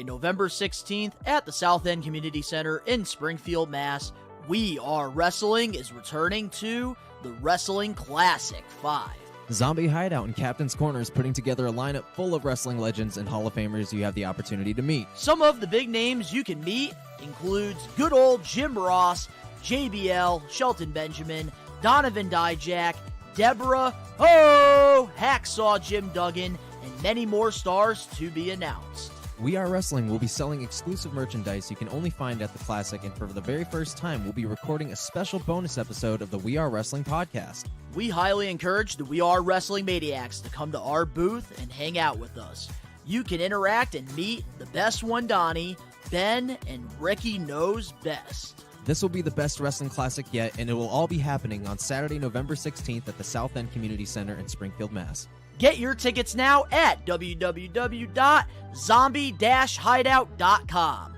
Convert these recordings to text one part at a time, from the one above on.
November 16th at the South End Community Center in Springfield, Mass. We Are Wrestling is returning to the Wrestling Classic 5. Zombie Hideout and Captain's Corner is putting together a lineup full of wrestling legends and Hall of Famers you have the opportunity to meet. Some of the big names you can meet includes good old Jim Ross, JBL, Shelton Benjamin, Donovan Dijak, Deborah, Hacksaw Jim Duggan, and many more stars to be announced. We Are Wrestling will be selling exclusive merchandise you can only find at the Classic, and for the very first time, we'll be recording a special bonus episode of the We Are Wrestling podcast. We highly encourage the We Are Wrestling Maniacs to come to our booth and hang out with us. You can interact and meet the best one, Donnie, Ben, and Ricky Knows Best. This will be the best wrestling classic yet, and it will all be happening on Saturday, November 16th at the South End Community Center in Springfield, Mass. Get your tickets now at www.zombie-hideout.com.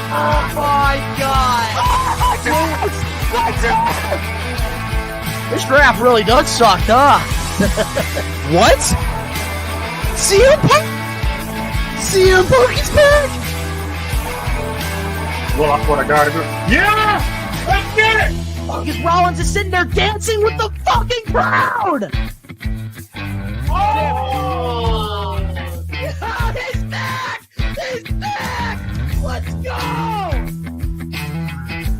Oh my God! This draft really does suck, huh? What? CM Punk? CM Punk is back? Well, that's what I gotta do. Yeah! Let's get it! Because Rollins is sitting there dancing with the fucking crowd! Oh! He's back! He's back! Let's go!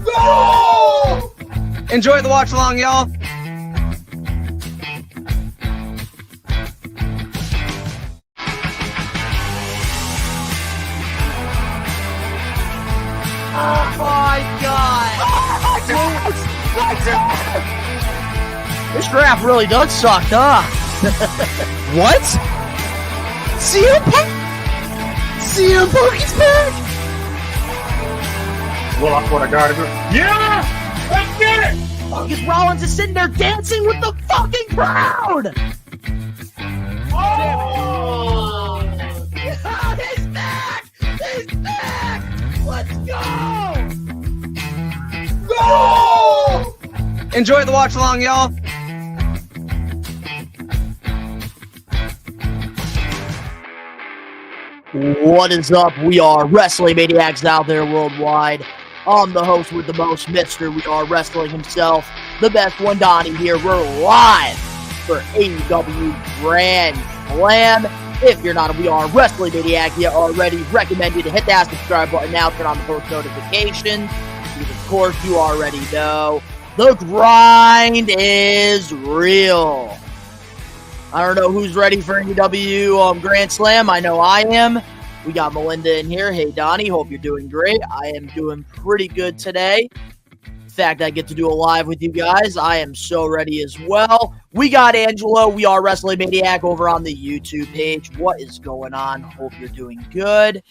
Go! Enjoy the watch along, y'all. Oh my God! This draft really does suck, huh? What? CM Punk? CM Punk is back? Well, that's what I gotta do. Yeah! Let's get it! Because Rollins is sitting there dancing with the fucking crowd! Oh! He's back! He's back! Let's go! Go! Enjoy the watch along, y'all. What is up? We are Wrestling Maniacs out there worldwide. I'm the host with the most, Mr. We Are Wrestling himself, the best one, Donnie here. We're live for AEW Grand Slam. If you're not a We Are Wrestling Maniac yet already, recommend you to hit that subscribe button now, turn on the post notifications. Because of course you already know, the grind is real. I don't know who's ready for AEW Grand Slam. I know I am. We got Melinda in here. Hey, Donnie. Hope you're doing great. I am doing pretty good today. In fact, I get to do a live with you guys. I am so ready as well. We got Angelo. We Are Wrestling Maniac over on the YouTube page. What is going on? Hope you're doing good.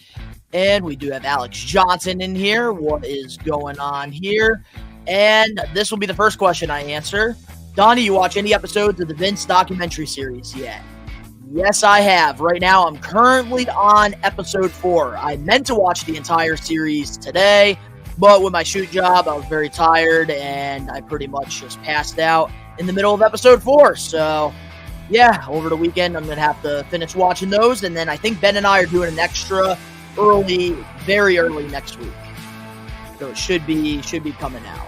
And we do have Alex Johnson in here. What is going on here? And this will be the first question I answer. Donnie, you watch any episodes of the Vince documentary series yet? Yes, I have. Right now, I'm currently on episode 4. I meant to watch the entire series today, but with my shoot job, I was very tired, and I pretty much just passed out in the middle of episode 4. So, yeah, over the weekend, I'm going to have to finish watching those, and then I think Ben and I are doing an extra early, very early next week. So it should be coming out.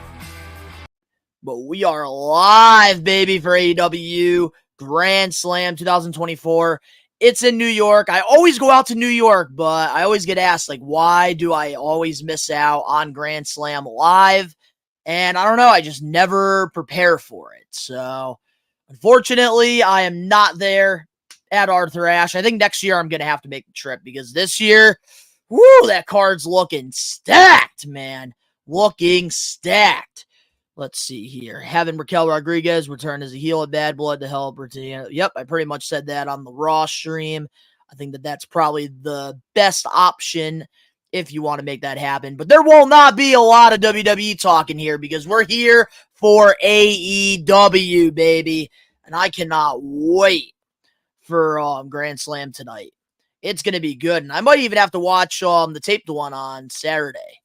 But we are live, baby, for AEW Grand Slam 2024. It's in New York. I always go out to New York, but I always get asked, like, why do I always miss out on Grand Slam live? And I don't know. I just never prepare for it. So, unfortunately, I am not there at Arthur Ashe. I think next year I'm going to have to make the trip because this year, whoo, that card's looking stacked, man. Looking stacked. Let's see here. Having Raquel Rodriguez return as a heel at Bad Blood to help Britannia. Yep, I pretty much said that on the Raw stream. I think that's probably the best option if you want to make that happen. But there will not be a lot of WWE talking here because we're here for AEW, baby. And I cannot wait for Grand Slam tonight. It's going to be good. And I might even have to watch the taped one on Saturday.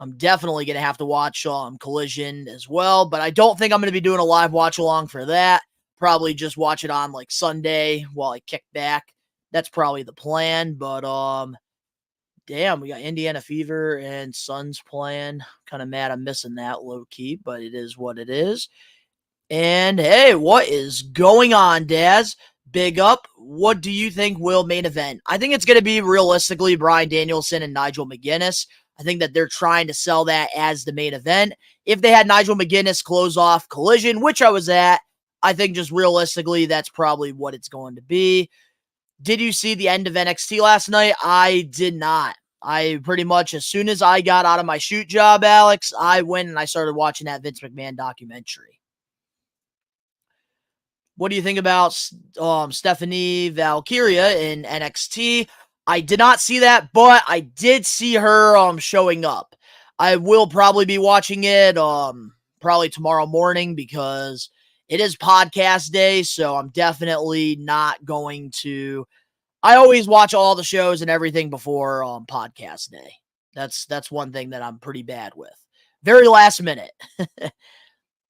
I'm definitely going to have to watch Collision as well, but I don't think I'm going to be doing a live watch along for that. probably just watch it on like Sunday while I kick back. That's probably the plan. But damn, we got Indiana Fever and Suns playing. Kind of mad I'm missing that low key, but it is what it is. And hey, what is going on, Daz? Big up. What do you think will main event? I think it's going to be realistically Bryan Danielson and Nigel McGuinness. I think that they're trying to sell that as the main event. If they had Nigel McGuinness close off Collision, which I was at, I think just realistically, that's probably what it's going to be. Did you see the end of NXT last night? I did not. I pretty much, as soon as I got out of my shoot job, Alex, I went and I started watching that Vince McMahon documentary. What do you think about Stephanie Valkyria in NXT? I did not see that, but I did see her showing up. I will probably be watching it probably tomorrow morning because it is podcast day, so I'm definitely not going to. I always watch all the shows and everything before podcast day. That's one thing that I'm pretty bad with. Very last minute.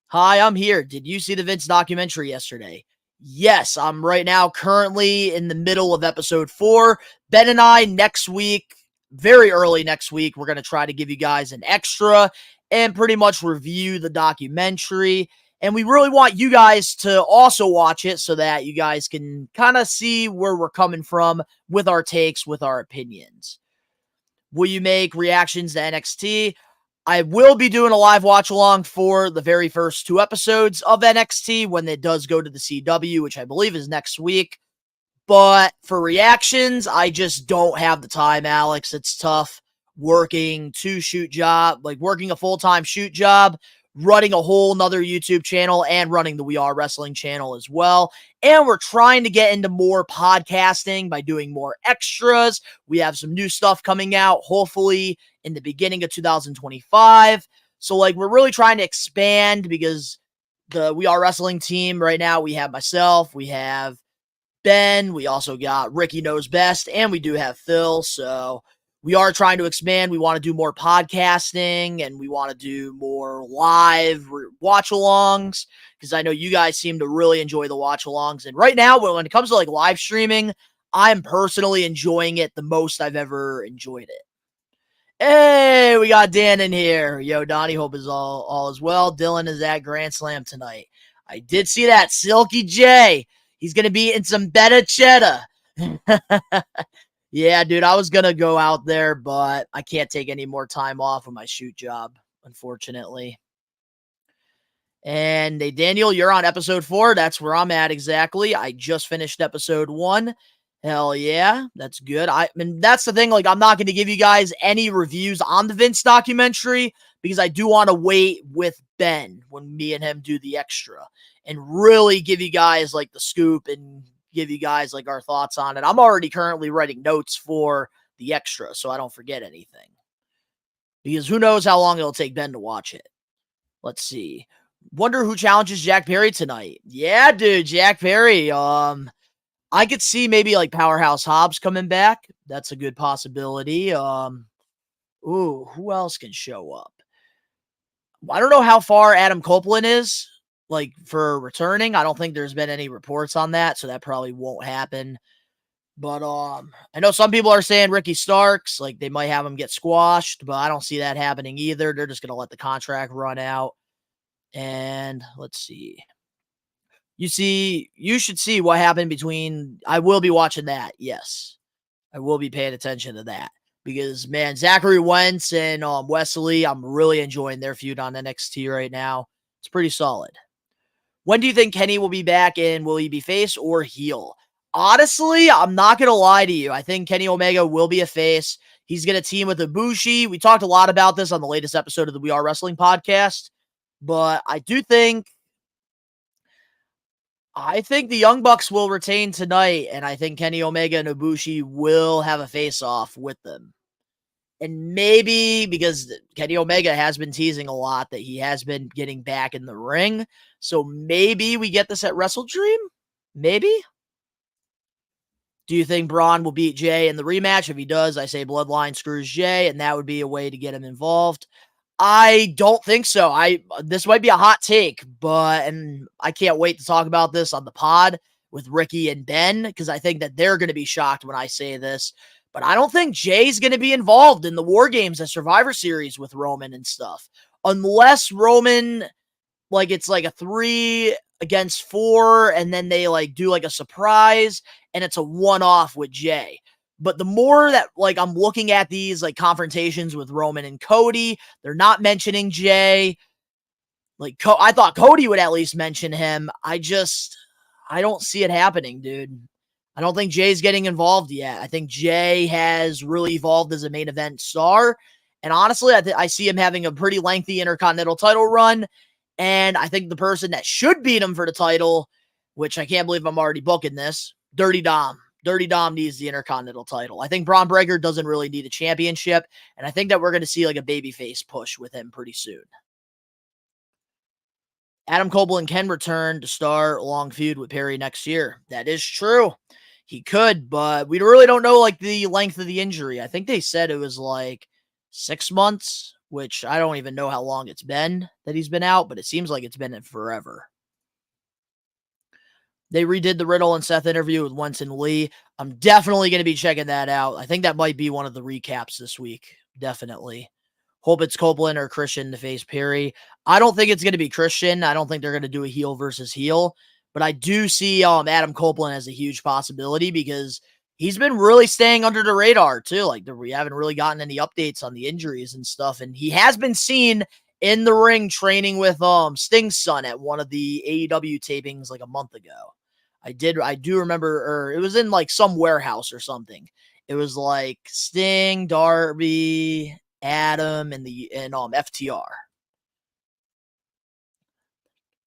Hi, I'm here. Did you see the Vince documentary yesterday? Yes, I'm right now currently in the middle of episode 4. Ben and I next week, very early next week, we're going to try to give you guys an extra and pretty much review the documentary. And we really want you guys to also watch it so that you guys can kind of see where we're coming from with our takes, with our opinions. Will you make reactions to NXT? I will be doing a live watch along for the very first 2 episodes of NXT when it does go to the CW, which I believe is next week. But for reactions, I just don't have the time, Alex. It's tough working working a full-time shoot job, running a whole nother YouTube channel, and running the We Are Wrestling channel as well. And we're trying to get into more podcasting by doing more extras. We have some new stuff coming out, hopefully in the beginning of 2025. So, we're really trying to expand because the We Are Wrestling team right now, we have myself, we have Ben, we also got Ricky Knows Best, and we do have Phil. So we are trying to expand. We want to do more podcasting, and we want to do more live watch-alongs, because I know you guys seem to really enjoy the watch-alongs. And right now, when it comes to live streaming, I'm personally enjoying it the most I've ever enjoyed it. Hey, we got Dan in here. Yo, Donnie, hope is all is well. Dylan is at Grand Slam tonight. I did see that. Silky J. He's going to be in some better cheddar. Yeah, dude, I was going to go out there, but I can't take any more time off of my shoot job, unfortunately. And hey, Daniel, you're on episode 4. That's where I'm at exactly. I just finished episode 1. Hell yeah, that's good. I mean, that's the thing. I'm not going to give you guys any reviews on the Vince documentary because I do want to wait with Ben when me and him do the extra and really give you guys the scoop and give you guys our thoughts on it. I'm already currently writing notes for the extra so I don't forget anything, because who knows how long it'll take Ben to watch it. Let's see. Wonder who challenges Jack Perry tonight. Yeah, dude, Jack Perry. I could see maybe Powerhouse Hobbs coming back. That's a good possibility. Who else can show up? I don't know how far Adam Copeland is for returning. I don't think there's been any reports on that, so that probably won't happen. But I know some people are saying Ricky Starks, they might have him get squashed, but I don't see that happening either. They're just going to let the contract run out. And let's see. You should see what happened between. I will be watching that. Yes, I will be paying attention to that because, man, Zachary Wentz and Wesley, I'm really enjoying their feud on NXT right now. It's pretty solid. When do you think Kenny will be back, and will he be face or heel? Honestly, I'm not going to lie to you. I think Kenny Omega will be a face. He's going to team with Ibushi. We talked a lot about this on the latest episode of the We Are Wrestling podcast, but I think the Young Bucks will retain tonight, and I think Kenny Omega and Ibushi will have a face-off with them. And maybe because Kenny Omega has been teasing a lot that he has been getting back in the ring, so maybe we get this at Wrestle Dream? Maybe? Do you think Braun will beat Jay in the rematch? If he does, I say Bloodline screws Jay, and that would be a way to get him involved. I don't think so. This might be a hot take, and I can't wait to talk about this on the pod with Ricky and Ben, because I think that they're going to be shocked when I say this. But I don't think Jay's going to be involved in the War Games at Survivor Series with Roman and stuff. Unless Roman, like, it's like a 3 against 4, and then they like do like a surprise, and it's a one-off with Jay. But the more that, like, I'm looking at these, like, confrontations with Roman and Cody, they're not mentioning Jay. Like, I thought Cody would at least mention him. I don't see it happening, dude. I don't think Jay's getting involved yet. I think Jay has really evolved as a main event star. And honestly, I see him having a pretty lengthy Intercontinental title run. And I think the person that should beat him for the title, which I can't believe I'm already booking this, Dirty Dom. Dirty Dom needs the Intercontinental title. I think Braun Breaker doesn't really need a championship. And I think that we're going to see like a babyface push with him pretty soon. Adam Copeland can return to start a long feud with Perry next year. That is true. He could, but we really don't know like the length of the injury. I think they said it was like 6 months, which I don't even know how long it's been that he's been out, but it seems like it's been forever. They redid the Riddle and Seth interview with Wentz and Lee. I'm definitely going to be checking that out. I think that might be one of the recaps this week. Definitely. Hope it's Copeland or Christian to face Perry. I don't think it's going to be Christian. I don't think they're going to do a heel versus heel. But I do see Adam Copeland as a huge possibility because he's been really staying under the radar too. Like we haven't really gotten any updates on the injuries and stuff. And he has been seen in the ring training with Sting's son at one of the AEW tapings like a month ago. I do remember, or it was in like some warehouse or something. It was like Sting, Darby, Adam, and FTR.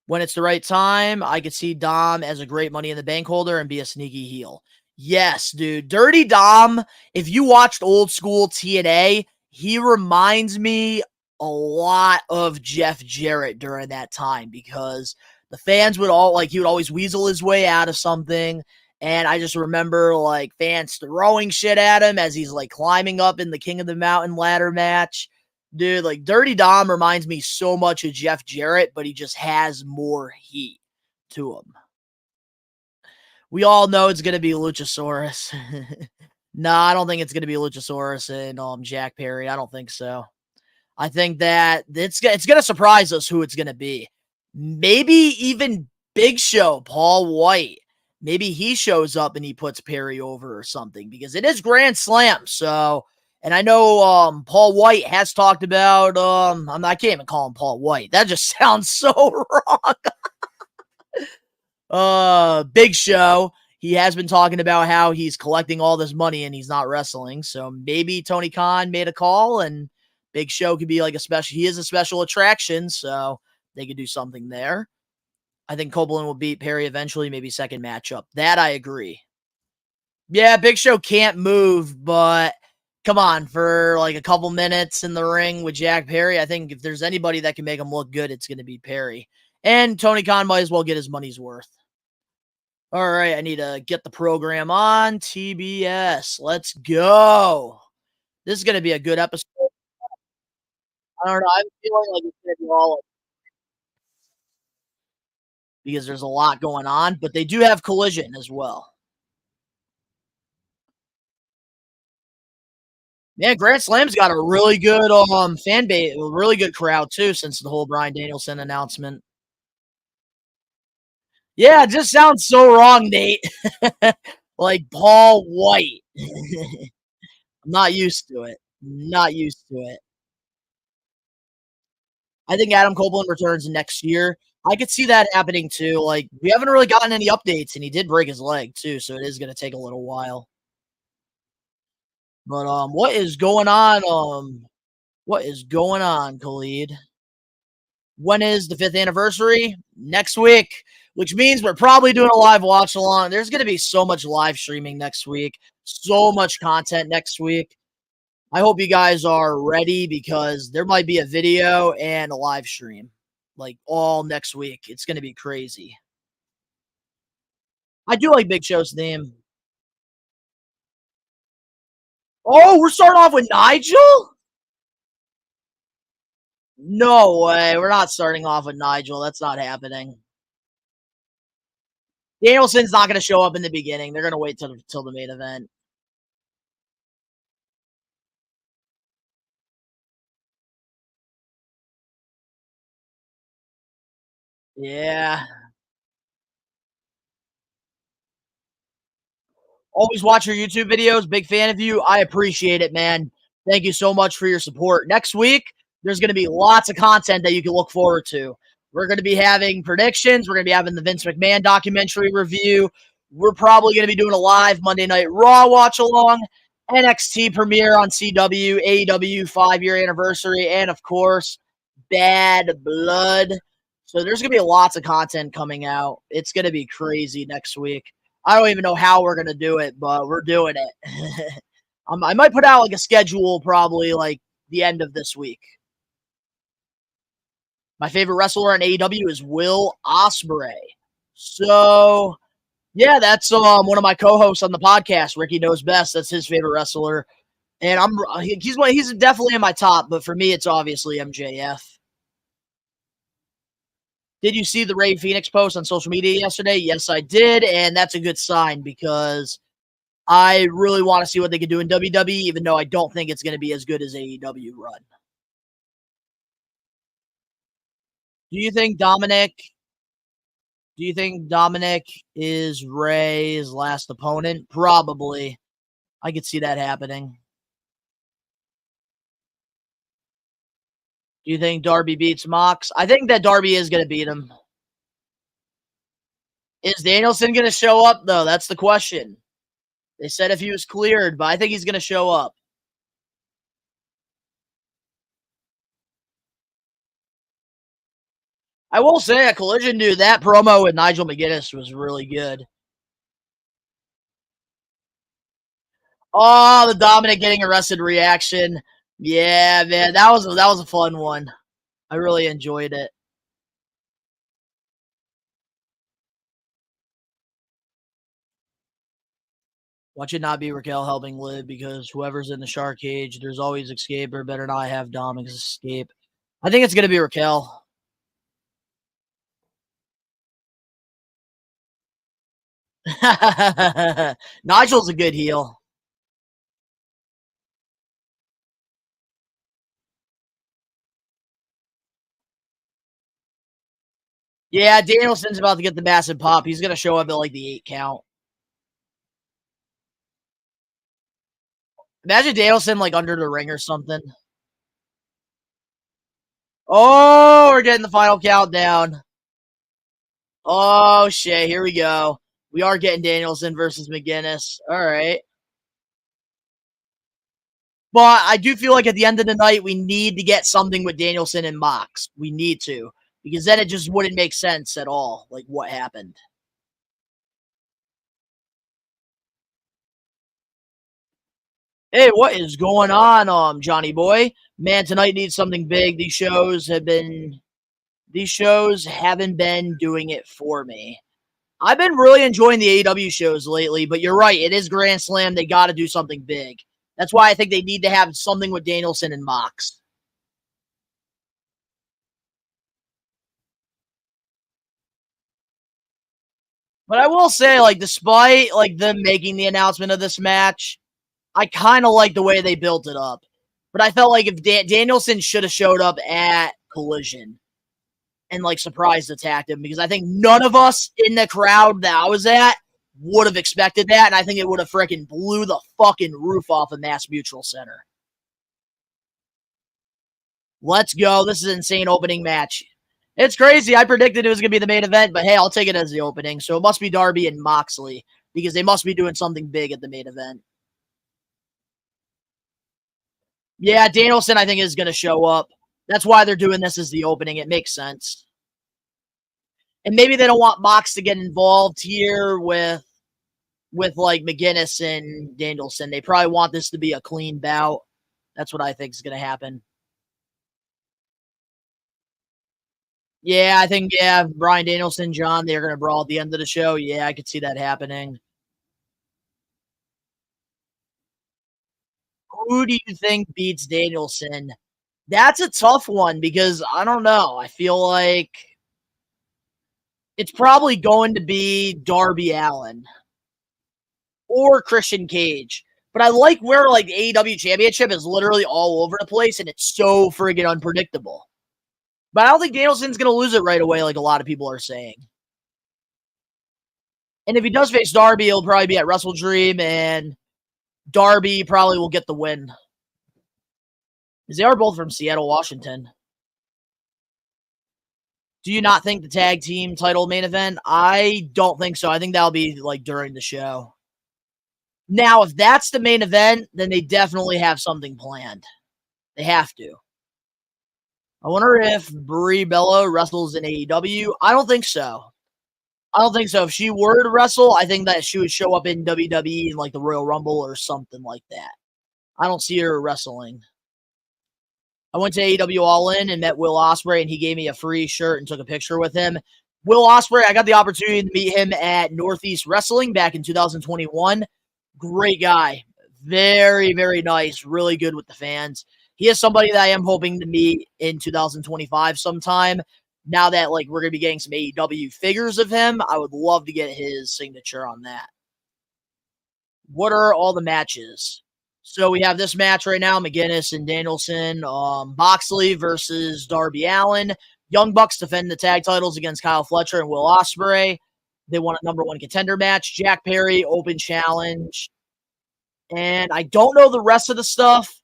When it's the right time, I could see Dom as a great Money in the Bank holder and be a sneaky heel. Yes, dude. Dirty Dom, if you watched old school TNA, he reminds me a lot of Jeff Jarrett during that time because the fans would he would always weasel his way out of something. And I just remember like fans throwing shit at him as he's like climbing up in the King of the Mountain ladder match. Dude, like Dirty Dom reminds me so much of Jeff Jarrett, but he just has more heat to him. We all know it's going to be Luchasaurus. No, I don't think it's going to be Luchasaurus and Jack Perry. I don't think so. I think that it's going to surprise us who it's going to be. Maybe even Big Show, Paul White. Maybe he shows up and he puts Perry over or something because it is Grand Slam. So, and I know Paul White has talked about, I can't even call him Paul White. That just sounds so wrong. Big Show. He has been talking about how he's collecting all this money and he's not wrestling. So maybe Tony Khan made a call and Big Show could be like he is a special attraction. So they could do something there. I think Copeland will beat Perry eventually, maybe second matchup. That I agree. Yeah, Big Show can't move, but come on, for like a couple minutes in the ring with Jack Perry, I think if there's anybody that can make him look good, it's going to be Perry. And Tony Khan might as well get his money's worth. All right, I need to get the program on TBS. Let's go. This is going to be a good episode. I don't know. I'm feeling like it's going to be all because there's a lot going on, but they do have Collision as well. Yeah, Grand Slam's got a really good fan base, a really good crowd too since the whole Bryan Danielson announcement. Yeah, it just sounds so wrong, Nate. Like Paul White. I'm not used to it. Not used to it. I think Adam Copeland returns next year. I could see that happening too. Like, we haven't really gotten any updates, and he did break his leg too, so it is going to take a little while. But what is going on? What is going on, Khalid? When is the 5th anniversary? Next week, which means we're probably doing a live watch along. There's going to be so much live streaming next week, so much content next week. I hope you guys are ready because there might be a video and a live stream like all next week. It's going to be crazy. I do like Big Show's theme. Oh, we're starting off with Nigel? No way. We're not starting off with Nigel. That's not happening. Danielson's not going to show up in the beginning. They're going to wait till the main event. Yeah. Always watch your YouTube videos. Big fan of you. I appreciate it, man. Thank you so much for your support. Next week, there's going to be lots of content that you can look forward to. We're going to be having predictions. We're going to be having the Vince McMahon documentary review. We're probably going to be doing a live Monday Night Raw watch along, NXT premiere on CW, AEW 5-year anniversary, and of course, Bad Blood. So there's going to be lots of content coming out. It's going to be crazy next week. I don't even know how we're going to do it, but we're doing it. I might put out like a schedule probably like the end of this week. My favorite wrestler in AEW is Will Ospreay. So, yeah, that's one of my co-hosts on the podcast. Ricky Knows Best. That's his favorite wrestler. And he's definitely in my top, but for me, it's obviously MJF. Did you see the Ray Phoenix post on social media yesterday? Yes, I did, and that's a good sign because I really want to see what they can do in WWE, even though I don't think it's going to be as good as AEW run. Do you think Dominic is Ray's last opponent? Probably. I could see that happening. Do you think Darby beats Mox? I think that Darby is going to beat him. Is Danielson going to show up, though? That's the question. They said if he was cleared, but I think he's going to show up. I will say at Collision, dude, that promo with Nigel McGuinness was really good. Oh, the Dominic getting arrested reaction. Yeah, man, that was a fun one. I really enjoyed it. Watch it not be Raquel helping Liv because whoever's in the shark cage, there's always escape or better not have Dominic escape. I think it's going to be Raquel. Nigel's a good heel. Yeah, Danielson's about to get the massive pop. He's going to show up at like the 8 count. Imagine Danielson like under the ring or something. Oh, we're getting the final countdown. Oh, shit. Here we go. We are getting Danielson versus McGuinness. All right. But I do feel like at the end of the night, we need to get something with Danielson and Mox. We need to. Because then it just wouldn't make sense at all, like what happened. Hey, what is going on, Johnny boy? Man, tonight needs something big. These shows haven't been doing it for me. I've been really enjoying the AEW shows lately, but you're right. It is Grand Slam. They got to do something big. That's why I think they need to have something with Danielson and Mox. But I will say, like, despite like them making the announcement of this match, I kind of like the way they built it up. But I felt like if Danielson should have showed up at Collision and like surprise attacked him, because I think none of us in the crowd that I was at would have expected that, and I think it would have freaking blew the fucking roof off of Mass Mutual Center. Let's go. This is an insane opening match. It's crazy. I predicted it was going to be the main event, but hey, I'll take it as the opening. So it must be Darby and Moxley because they must be doing something big at the main event. Yeah, Danielson, I think, is going to show up. That's why they're doing this as the opening. It makes sense. And maybe they don't want Mox to get involved here with like McGuinness and Danielson. They probably want this to be a clean bout. That's what I think is going to happen. Yeah, I think, Bryan Danielson, John, they're going to brawl at the end of the show. Yeah, I could see that happening. Who do you think beats Danielson That's a tough one because I don't know. I feel like it's probably going to be Darby Allin or Christian Cage. But I like where like the AEW Championship is literally all over the place and it's so friggin' unpredictable. But I don't think Danielson's going to lose it right away like a lot of people are saying. And if he does face Darby, he'll probably be at Wrestle Dream, and Darby probably will get the win. Because they are both from Seattle, Washington. Do you not think the tag team title main event? I don't think so. I think that'll be like during the show. Now, if that's the main event, then they definitely have something planned. They have to. I wonder if Brie Bella wrestles in AEW. I don't think so. I don't think so. If she were to wrestle, I think that she would show up in WWE in like the Royal Rumble or something like that. I don't see her wrestling. I went to AEW All In and met Will Ospreay, and he gave me a free shirt and took a picture with him. Will Ospreay, I got the opportunity to meet him at Northeast Wrestling back in 2021. Great guy. Very, very nice. Really good with the fans. He is somebody that I am hoping to meet in 2025 sometime. Now that like we're going to be getting some AEW figures of him, I would love to get his signature on that. What are all the matches? So we have this match right now, McGinnis and Danielson. Moxley versus Darby Allin. Young Bucks defend the tag titles against Kyle Fletcher and Will Ospreay. They won a number one contender match. Jack Perry, open challenge. And I don't know the rest of the stuff.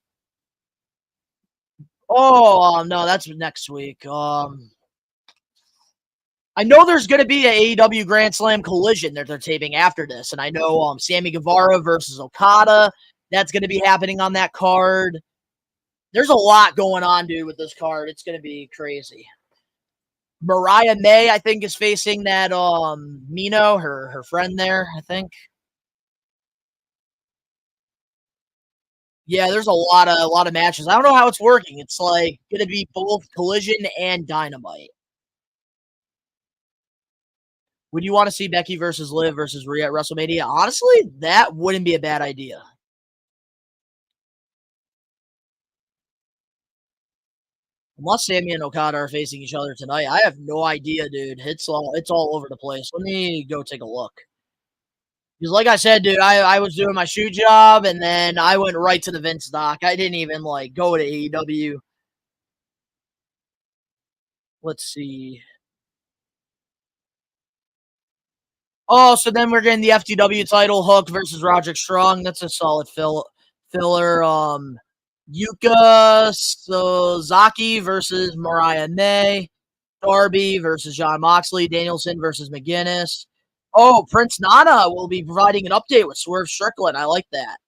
Oh, no, that's next week. I know there's going to be an AEW Grand Slam collision that they're taping after this. And I know Sammy Guevara versus Okada. That's going to be happening on that card. There's a lot going on, dude, with this card. It's going to be crazy. Mariah May, I think, is facing that Mino, her friend there, I think. Yeah, there's a lot of matches. I don't know how it's working. It's like going to be both Collision and Dynamite. Would you want to see Becky versus Liv versus Rhea at WrestleMania? Honestly, that wouldn't be a bad idea. Unless Sammy and Okada are facing each other tonight. I have no idea, dude. It's all over the place. Let me go take a look. Because like I said, dude, I was doing my shoe job, and then I went right to the Vince doc. I didn't even, like, go to AEW. Let's see. Oh, so then we're getting the FTW title, Hook versus Roderick Strong. That's a solid filler. Yuka Sozaki versus Mariah May. Darby versus Jon Moxley. Danielson versus McGinnis. Oh, Prince Nana will be providing an update with Swerve Strickland. I like that.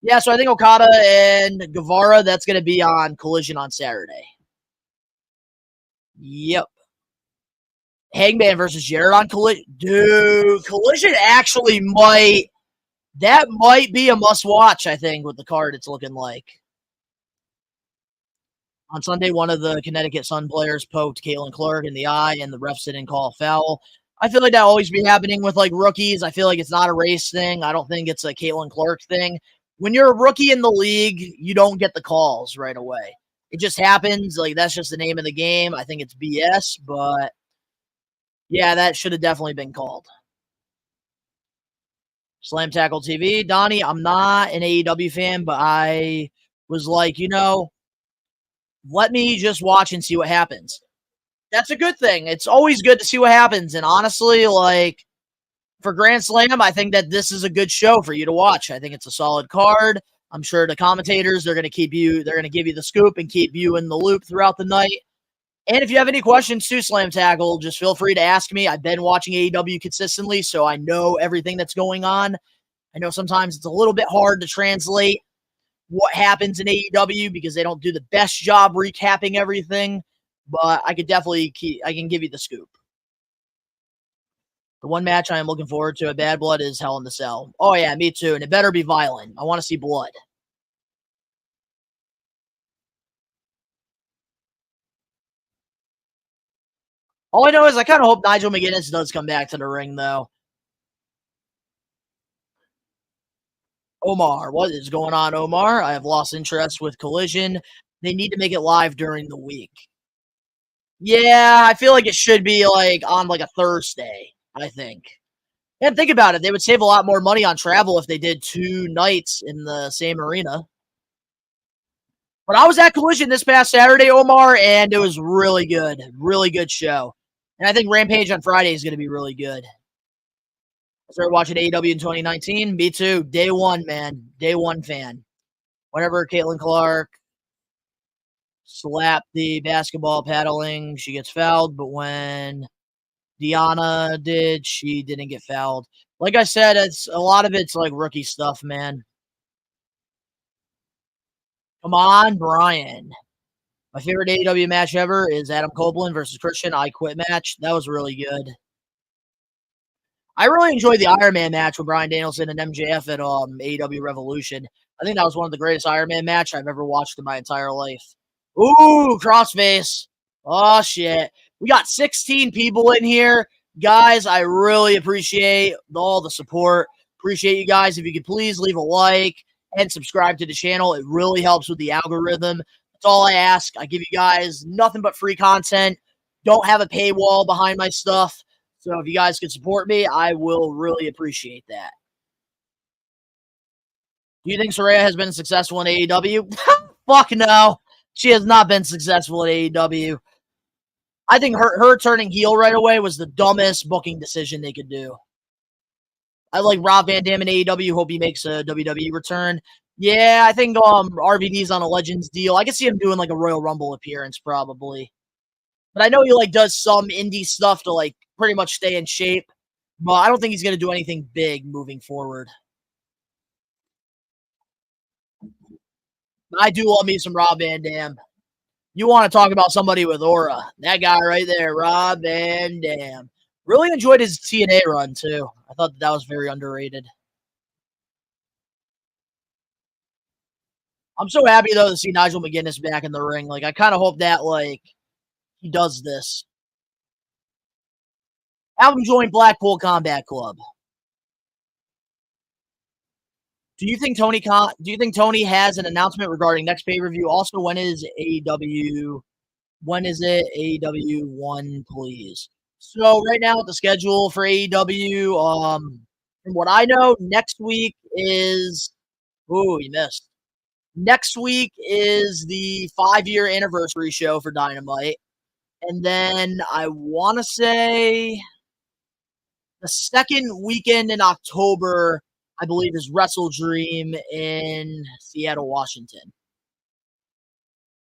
Yeah, so I think Okada and Guevara, that's going to be on Collision on Saturday. Yep. Hangman versus Jared on Collision. Dude, Collision actually might be a must-watch, I think, with the card it's looking like. On Sunday, one of the Connecticut Sun players poked Caitlin Clark in the eye, and the refs didn't call a foul. I feel like that always be happening with, like, rookies. I feel like it's not a race thing. I don't think it's a Caitlin Clark thing. When you're a rookie in the league, you don't get the calls right away. It just happens. Like, that's just the name of the game. I think it's BS, but yeah, that should have definitely been called. Slam Tackle TV. Donnie, I'm not an AEW fan, but I was like, let me just watch and see what happens. That's a good thing. It's always good to see what happens. And honestly, like, for Grand Slam, I think that this is a good show for you to watch. I think it's a solid card. I'm sure the commentators, they're going to give you the scoop and keep you in the loop throughout the night. And if you have any questions to Slam Tackle, just feel free to ask me. I've been watching AEW consistently, so I know everything that's going on. I know sometimes it's a little bit hard to translate what happens in AEW because they don't do the best job recapping everything, but I can give you the scoop. The one match I am looking forward to at Bad Blood is Hell in the Cell. Oh yeah, me too, and it better be violent. I want to see blood. All I know is I kind of hope Nigel McGinnis does come back to the ring, though. Omar, what is going on, Omar? I have lost interest with Collision. They need to make it live during the week. Yeah, I feel like it should be like on like a Thursday, I think. And think about it, they would save a lot more money on travel if they did 2 nights in the same arena. But I was at Collision this past Saturday, Omar, and it was really good. Really good show. And I think Rampage on Friday is going to be really good. I started watching AEW in 2019. Me too. Day one, man. Day one fan. Whenever Caitlin Clark slapped the basketball paddling, she gets fouled. But when Diana did, she didn't get fouled. Like I said, it's a lot of it's like rookie stuff, man. Come on, Bryan. My favorite AEW match ever is Adam Copeland versus Christian I Quit match. That was really good. I really enjoyed the Iron Man match with Bryan Danielson and MJF at AEW Revolution. I think that was one of the greatest Iron Man match I've ever watched in my entire life. Ooh, crossface. Oh, shit. We got 16 people in here. Guys, I really appreciate all the support. Appreciate you guys. If you could please leave a like and subscribe to the channel. It really helps with the algorithm. That's all I ask. I give you guys nothing but free content. Don't have a paywall behind my stuff. So if you guys can support me, I will really appreciate that. Do you think Saraya has been successful in AEW? Fuck no. She has not been successful in AEW. I think her turning heel right away was the dumbest booking decision they could do. I like Rob Van Dam in AEW. Hope he makes a WWE return. Yeah, I think RVD's on a Legends deal. I can see him doing like a Royal Rumble appearance probably. But I know he like does some indie stuff to like pretty much stay in shape. But I don't think he's going to do anything big moving forward. I do love me some Rob Van Dam. You want to talk about somebody with aura. That guy right there, Rob Van Dam. Really enjoyed his TNA run, too. I thought that was very underrated. I'm so happy, though, to see Nigel McGuinness back in the ring. Like, I kind of hope that, like, he does this. Have him join Blackpool Combat Club. Do you think Tony has an announcement regarding next pay-per-view? Also, when is AEW? When is it? AEW 1, please. So right now, the schedule for AEW, from what I know, next week is. Ooh, you missed. Next week is the 5-year anniversary show for Dynamite, and then I want to say the second weekend in October, I believe, is Wrestle Dream in Seattle, Washington.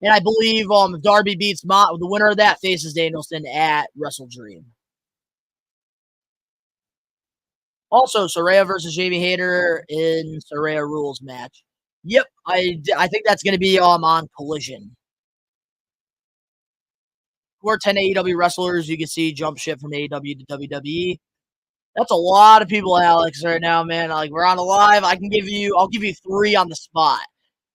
And I believe if Darby beats the winner of that faces Danielson at Wrestle Dream. Also, Saraya versus Jamie Hayter in Saraya Rules match. Yep, I think that's going to be on Collision. Who are 10 AEW wrestlers you can see jump ship from AEW to WWE? That's a lot of people, Alex, right now, man. Like, we're on a live. I'll give you 3 on the spot.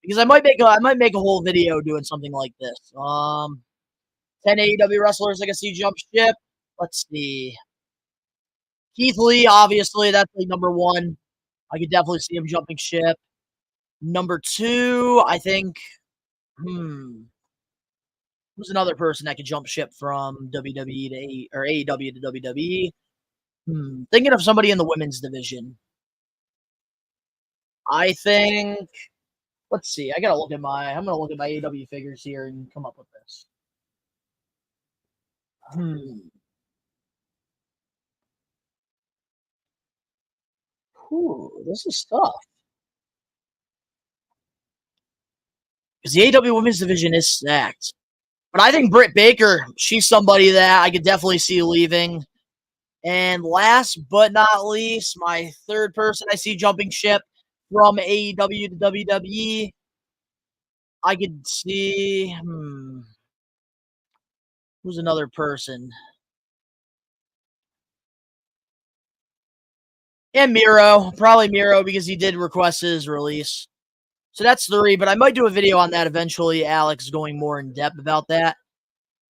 Because I might make a whole video doing something like this. 10 AEW wrestlers I can see jump ship. Let's see. Keith Lee, obviously, that's like number 1. I could definitely see him jumping ship. Number 2, I think. Who's another person that could jump ship from WWE to AEW to WWE? Thinking of somebody in the women's division. I think. Let's see. I'm gonna look at my AEW figures here and come up with this. Ooh, this is tough. Because the AEW women's division is stacked. But I think Britt Baker, she's somebody that I could definitely see leaving. And last but not least, my third person I see jumping ship from AEW to WWE, I could see, who's another person? And Miro, probably Miro, because he did request his release. So that's 3, but I might do a video on that eventually, Alex, going more in depth about that.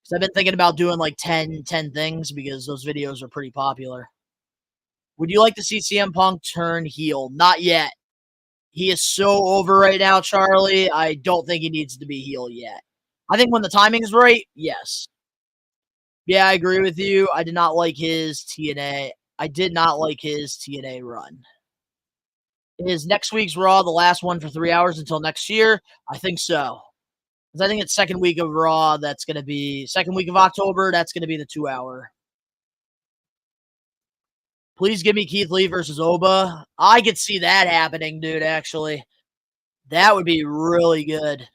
Because I've been thinking about doing like 10 things because those videos are pretty popular. Would you like to see CM Punk turn heel? Not yet. He is so over right now, Charlie. I don't think he needs to be heel yet. I think when the timing is right, yes. Yeah, I agree with you. I did not like his TNA. I did not like his TNA run. Is next week's Raw the last one for 3 hours until next year? I think so. Because I think it's second week of Raw. That's going to be second week of October. That's going to be the 2 hour. Please give me Keith Lee versus Oba. I could see that happening, dude, actually. That would be really good.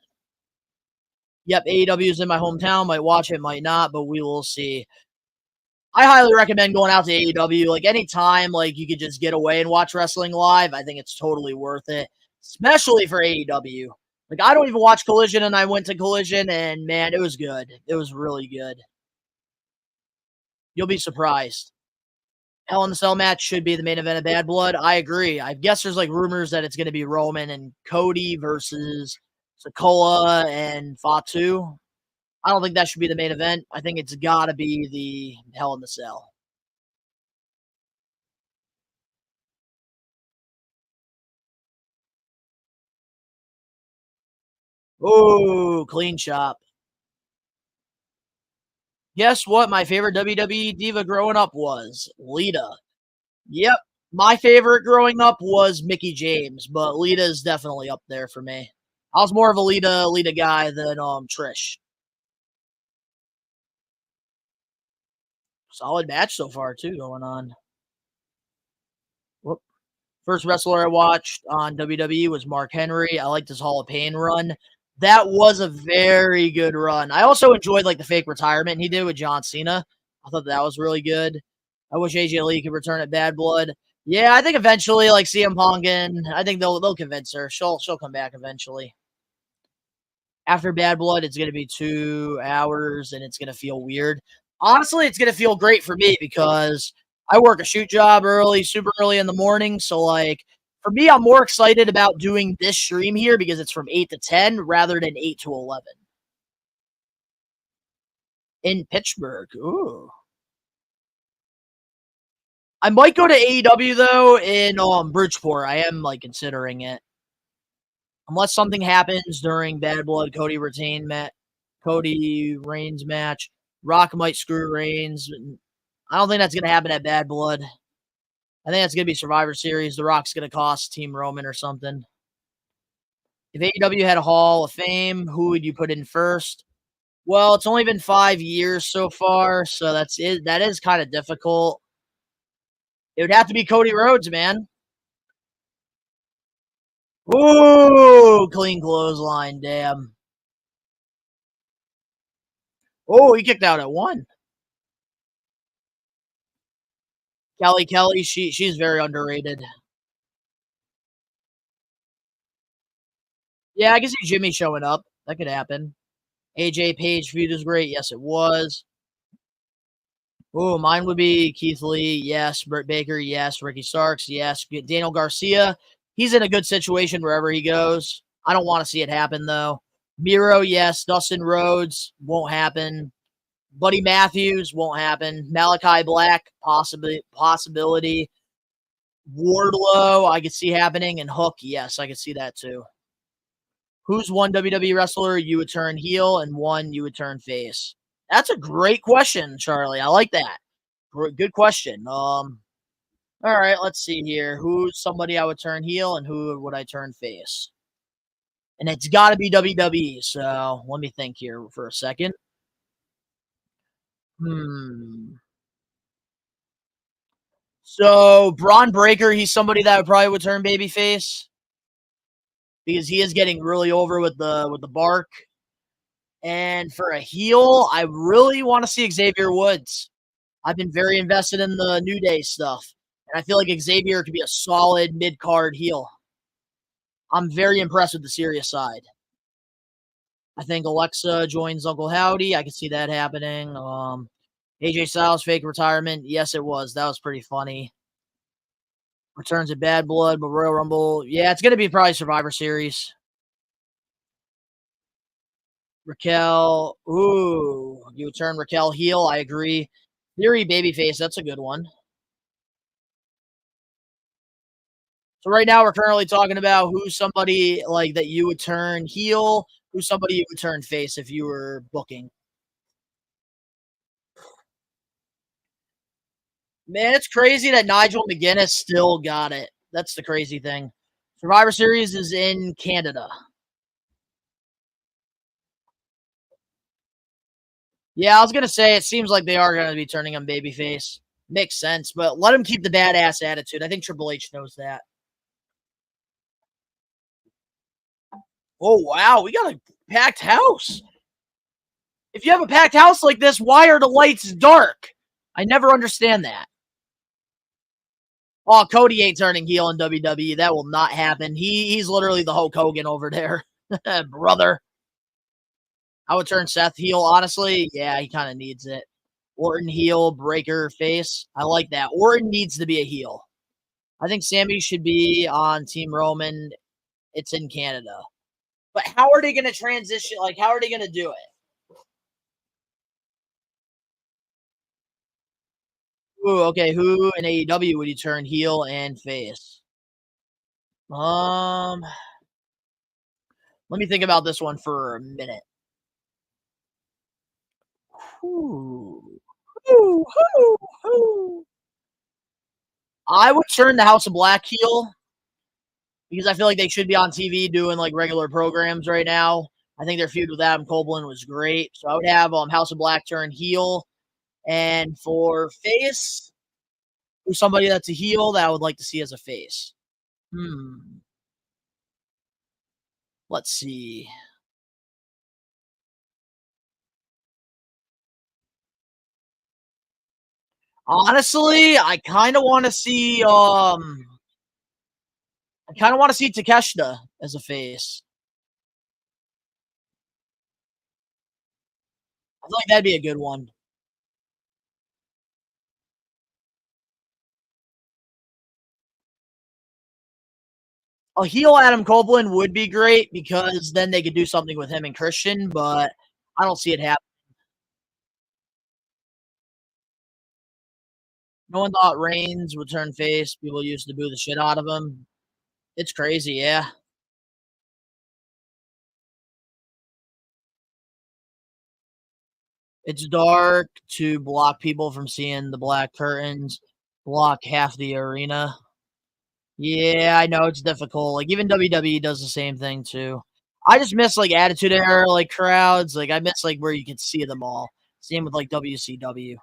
Yep, AEW is in my hometown. Might watch it, might not, but we will see. I highly recommend going out to AEW. Like, anytime, like, you could just get away and watch wrestling live, I think it's totally worth it, especially for AEW. Like, I don't even watch Collision, and I went to Collision, and, man, it was good. It was really good. You'll be surprised. Hell in the Cell match should be the main event of Bad Blood. I agree. I guess there's, like, rumors that it's going to be Roman and Cody versus Sikoa and Fatu. I don't think that should be the main event. I think it's got to be the Hell in the Cell. Ooh, clean chop. Guess what my favorite WWE diva growing up was? Lita. Yep. My favorite growing up was Mickie James, but Lita is definitely up there for me. I was more of a Lita guy than Trish. Solid match so far, too, going on. Whoop. First wrestler I watched on WWE was Mark Henry. I liked his Hall of Pain run. That was a very good run. I also enjoyed, like, the fake retirement he did with John Cena. I thought that was really good. I wish AJ Lee could return at Bad Blood. Yeah, I think eventually, like, CM Punk, and I think they'll convince her. She'll come back eventually. After Bad Blood, it's going to be 2 hours, and it's going to feel weird. Honestly, it's going to feel great for me because I work a shoot job early, super early in the morning. So, like, for me, I'm more excited about doing this stream here because it's from 8 to 10 rather than 8 to 11. In Pittsburgh. Ooh. I might go to AEW, though, in Bridgeport. I am, like, considering it. Unless something happens during Bad Blood, Cody Reigns match. Rock might screw Reigns. I don't think that's going to happen at Bad Blood. I think that's going to be Survivor Series. The Rock's going to cost Team Roman or something. If AEW had a Hall of Fame, who would you put in first? Well, it's only been 5 years so far, so that is kind of difficult. It would have to be Cody Rhodes, man. Ooh, clean clothesline, damn. Oh, he kicked out at 1. Kelly, she's very underrated. Yeah, I can see Jimmy showing up. That could happen. AJ Page feud is great. Yes, it was. Oh, mine would be Keith Lee. Yes. Britt Baker. Yes. Ricky Starks. Yes. Daniel Garcia. He's in a good situation wherever he goes. I don't want to see it happen, though. Miro, yes. Dustin Rhodes, won't happen. Buddy Matthews, won't happen. Malachi Black, possibility. Wardlow, I could see happening. And Hook, yes, I could see that too. Who's one WWE wrestler you would turn heel and one you would turn face? That's a great question, Charlie. I like that. Good question. All right, let's see here. Who's somebody I would turn heel and who would I turn face? And it's got to be WWE. So let me think here for a second. So Braun Breaker, he's somebody that would probably would turn babyface because he is getting really over with the bark. And for a heel, I really want to see Xavier Woods. I've been very invested in the New Day stuff, and I feel like Xavier could be a solid mid-card heel. I'm very impressed with the serious side. I think Alexa joins Uncle Howdy. I can see that happening. AJ Styles fake retirement. Yes, it was. That was pretty funny. Returns at Bad Blood, but Royal Rumble. Yeah, it's going to be probably Survivor Series. Raquel. Ooh, you would turn Raquel heel. I agree. Theory babyface. That's a good one. So right now we're currently talking about who's somebody like that you would turn heel, who's somebody you would turn face if you were booking. Man, it's crazy that Nigel McGuinness still got it. That's the crazy thing. Survivor Series is in Canada. Yeah, I was going to say, it seems like they are going to be turning him babyface. Makes sense, but let him keep the badass attitude. I think Triple H knows that. Oh, wow. We got a packed house. If you have a packed house like this, why are the lights dark? I never understand that. Oh, Cody ain't turning heel in WWE. That will not happen. He's literally the Hulk Hogan over there. Brother. I would turn Seth heel, honestly. Yeah, he kind of needs it. Orton heel, Breaker face. I like that. Orton needs to be a heel. I think Sammy should be on Team Roman. It's in Canada. But how are they going to transition? Like, how are they going to do it? Ooh, okay. Who in AEW would you turn heel and face? Let me think about this one for a minute. I would turn the House of Black heel because I feel like they should be on TV doing like regular programs right now. I think their feud with Adam Copeland was great. So I would have House of Black turn heel. And for face, who's somebody that's a heel that I would like to see as a face? Let's see. Honestly, I kind of want to see Takeshita as a face. I feel like that'd be a good one. A heel Adam Copeland would be great because then they could do something with him and Christian, but I don't see it happening. No one thought Reigns would turn face. People used to boo the shit out of him. It's crazy, yeah. It's dark to block people from seeing the black curtains, block half the arena. Yeah, I know it's difficult. Like even WWE does the same thing too. I just miss like Attitude Era, like crowds. Like I miss like where you could see them all. Same with like WCW.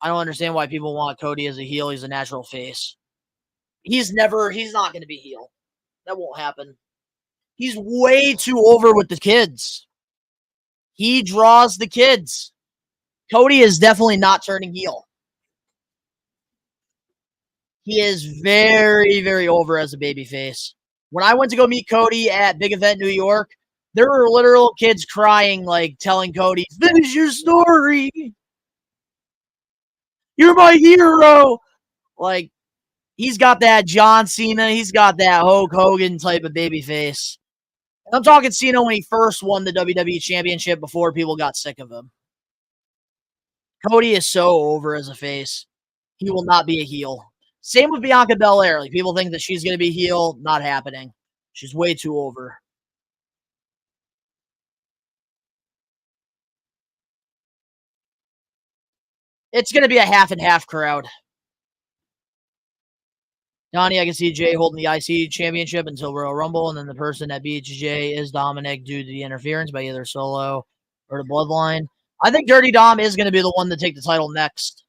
I don't understand why people want Cody as a heel. He's a natural face. He's not going to be heel. That won't happen. He's way too over with the kids. He draws the kids. Cody is definitely not turning heel. He is very, very over as a babyface. When I went to go meet Cody at Big Event New York, there were literal kids crying, like telling Cody, "Finish your story. You're my hero." Like, he's got that John Cena, he's got that Hulk Hogan type of babyface. And I'm talking Cena when he first won the WWE Championship before people got sick of him. Cody is so over as a face. He will not be a heel. Same with Bianca Belair. Like, people think that she's going to be heel. Not happening. She's way too over. It's going to be a half and half crowd. Donnie, I can see Jay holding the IC championship until Royal Rumble, and then the person that beats Jay is Dominic due to the interference by either Solo or the Bloodline. I think Dirty Dom is going to be the one to take the title next.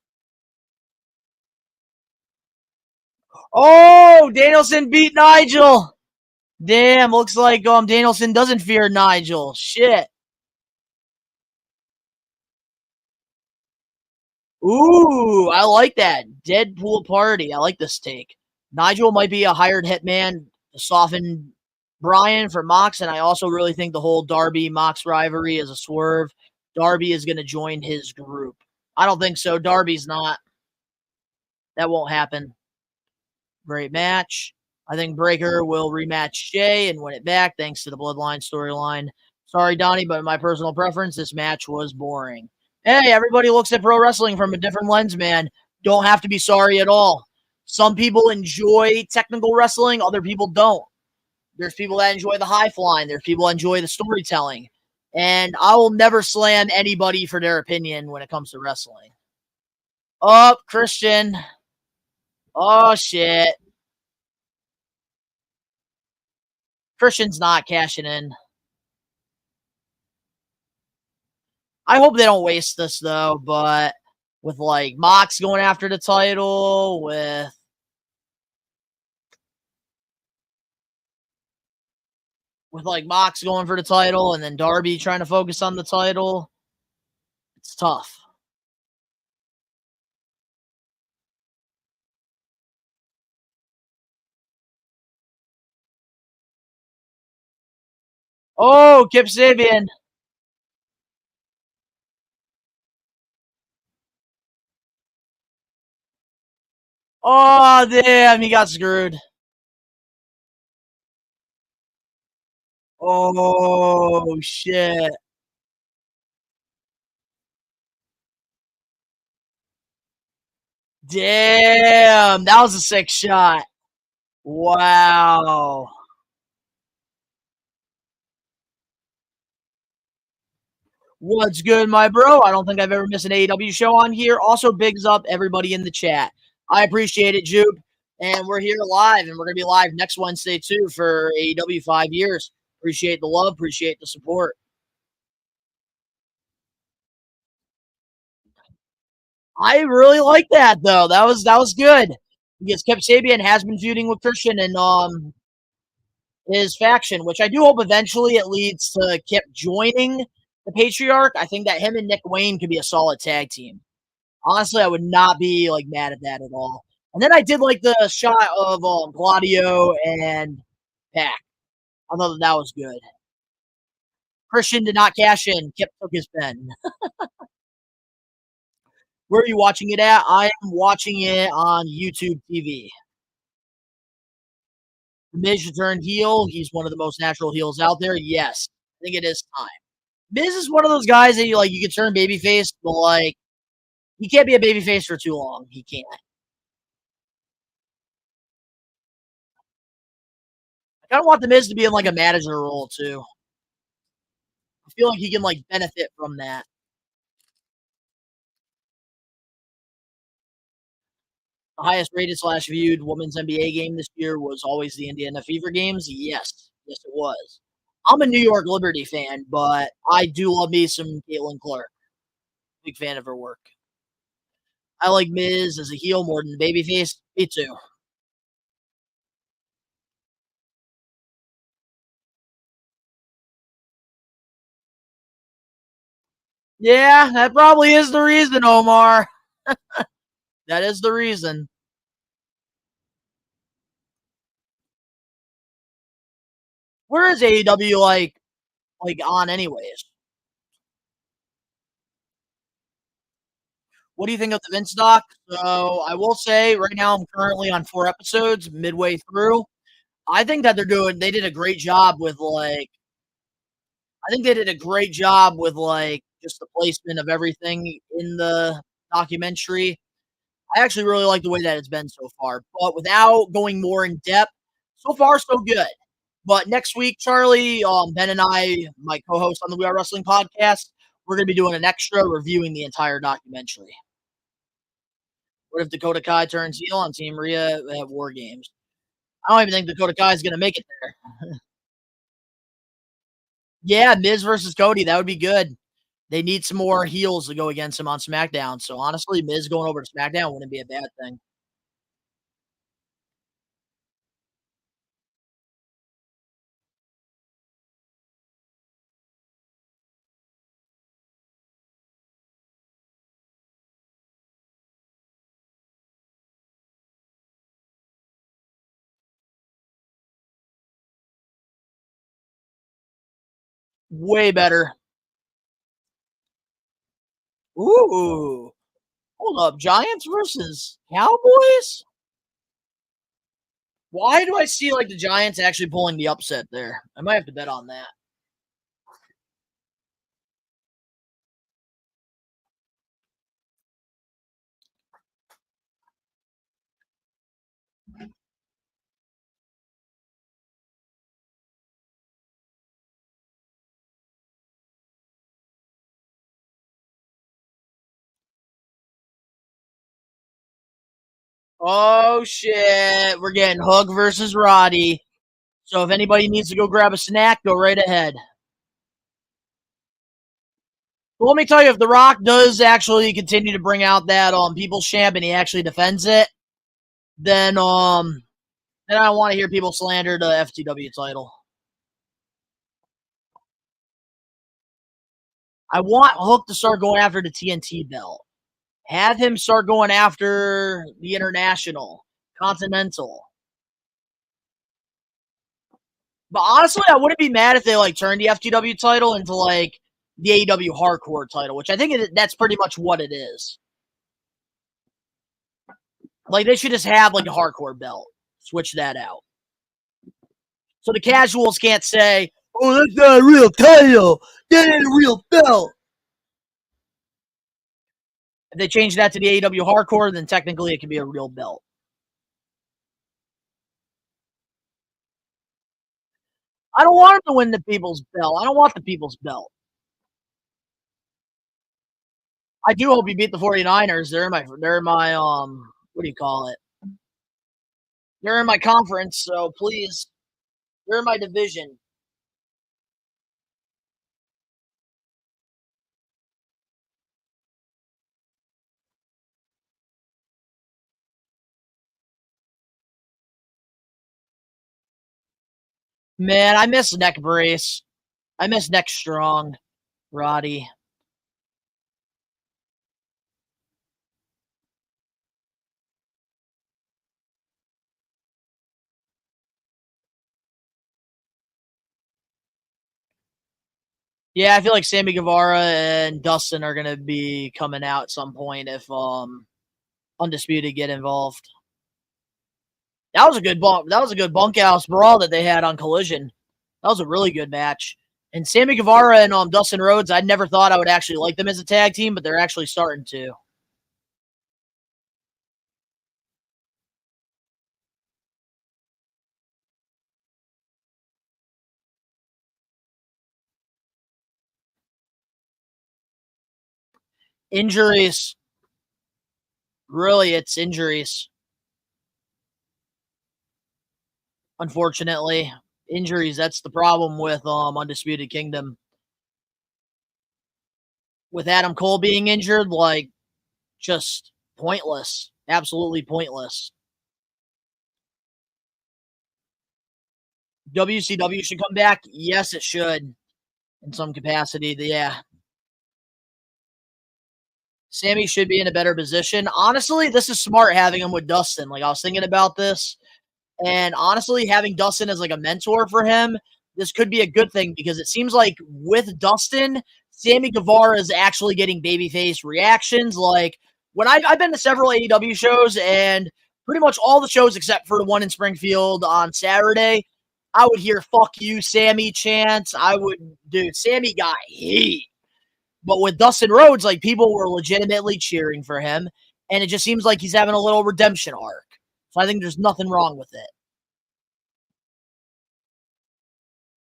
Oh, Danielson beat Nigel. Damn, looks like Danielson doesn't fear Nigel. Shit. Ooh, I like that. Deadpool party. I like this take. Nigel might be a hired hitman to soften Bryan for Mox, and I also really think the whole Darby-Mox rivalry is a swerve. Darby is going to join his group. I don't think so. Darby's not. That won't happen. Great match. I think Breaker will rematch Jay and win it back thanks to the Bloodline storyline. Sorry, Donnie, but in my personal preference, this match was boring. Hey, everybody looks at pro wrestling from a different lens, man. Don't have to be sorry at all. Some people enjoy technical wrestling, other people don't. There's people that enjoy the high flying, there's people that enjoy the storytelling. And I will never slam anybody for their opinion when it comes to wrestling. Oh, Christian. Oh, shit. Christian's not cashing in. I hope they don't waste this, though, but with, like, Mox going after the title, with like, Mox going for the title, and then Darby trying to focus on the title, it's tough. Oh, Kip Sabian. Oh, damn, he got screwed. Oh, shit. Damn, that was a sick shot. Wow. What's good, my bro? I don't think I've ever missed an AEW show on here. Also, bigs up everybody in the chat. I appreciate it, Jude. And we're here live, and we're going to be live next Wednesday, too, for AEW 5 years. Appreciate the love. Appreciate the support. I really like that, though. That was good. Because Kip Sabian has been feuding with Christian and his faction, which I do hope eventually it leads to Kip joining the Patriarch. I think that him and Nick Wayne could be a solid tag team. Honestly, I would not be like mad at that at all. And then I did like the shot of Gladio and Pac. I thought that was good. Christian did not cash in. Kip took his pen. Where are you watching it at? I am watching it on YouTube TV. The Miz turned heel. He's one of the most natural heels out there. Yes, I think it is time. Miz is one of those guys that you can turn babyface, but like he can't be a babyface for too long. He can't. I kind of want the Miz to be in like a manager role too. I feel like he can like benefit from that. The highest rated / viewed women's NBA game this year was always the Indiana Fever games. Yes, yes, it was. I'm a New York Liberty fan, but I do love me some Caitlin Clark. Big fan of her work. I like Miz as a heel more than babyface. Me too. Yeah, that probably is the reason, Omar. That is the reason. Where is AEW like on anyways? What do you think of the Vince doc? So I will say right now I'm currently on 4 episodes, midway through. I think that they did a great job with like I think they did a great job with like just the placement of everything in the documentary. I actually really like the way that it's been so far, but without going more in depth, so far so good. But next week, Charlie, Ben and I, my co-host on the We Are Wrestling podcast, we're going to be doing an extra reviewing the entire documentary. What if Dakota Kai turns heel on Team Rhea at War Games? I don't even think Dakota Kai is going to make it there. Yeah, Miz versus Cody, that would be good. They need some more heels to go against him on SmackDown. So honestly, Miz going over to SmackDown wouldn't be a bad thing. Way better. Ooh. Hold up. Giants versus Cowboys? Why do I see like the Giants actually pulling the upset there? I might have to bet on that. Oh, shit. We're getting Hook versus Roddy. So if anybody needs to go grab a snack, go right ahead. Well, let me tell you, if The Rock does actually continue to bring out that People's Champ and he actually defends it, then I don't want to hear people slander the FTW title. I want Hook to start going after the TNT belt. Have him start going after the International, Continental. But honestly, I wouldn't be mad if they like turned the FTW title into like the AEW Hardcore title, which I think that's pretty much what it is. Like they should just have like a Hardcore belt. Switch that out. So the casuals can't say, "Oh, that's not a real title. That ain't a real belt." If they change that to the AEW Hardcore, then technically it can be a real belt. I don't want him to win the People's Belt. I don't want the People's Belt. I do hope he beat the 49ers. They're in my what do you call it? They're in my conference, so please. They're in my division. Man, I miss neck brace. I miss neck strong, Roddy. Yeah, I feel like Sammy Guevara and Dustin are gonna be coming out at some point if Undisputed get involved. That was a good bunkhouse brawl that they had on Collision. That was a really good match. And Sammy Guevara and Dustin Rhodes, I never thought I would actually like them as a tag team, but they're actually starting to. Injuries. Really, it's injuries. Unfortunately. Injuries, that's the problem with Undisputed Kingdom. With Adam Cole being injured, like, just pointless. Absolutely pointless. WCW should come back? Yes, it should. In some capacity, yeah. Sammy should be in a better position. Honestly, this is smart having him with Dustin. Like, I was thinking about this. And honestly, having Dustin as like a mentor for him, this could be a good thing because it seems like with Dustin, Sammy Guevara is actually getting babyface reactions. Like when I've been to several AEW shows and pretty much all the shows except for the one in Springfield on Saturday, I would hear "fuck you, Sammy" chants. Dude, Sammy got heat. But with Dustin Rhodes, like people were legitimately cheering for him, and it just seems like he's having a little redemption arc. So I think there's nothing wrong with it.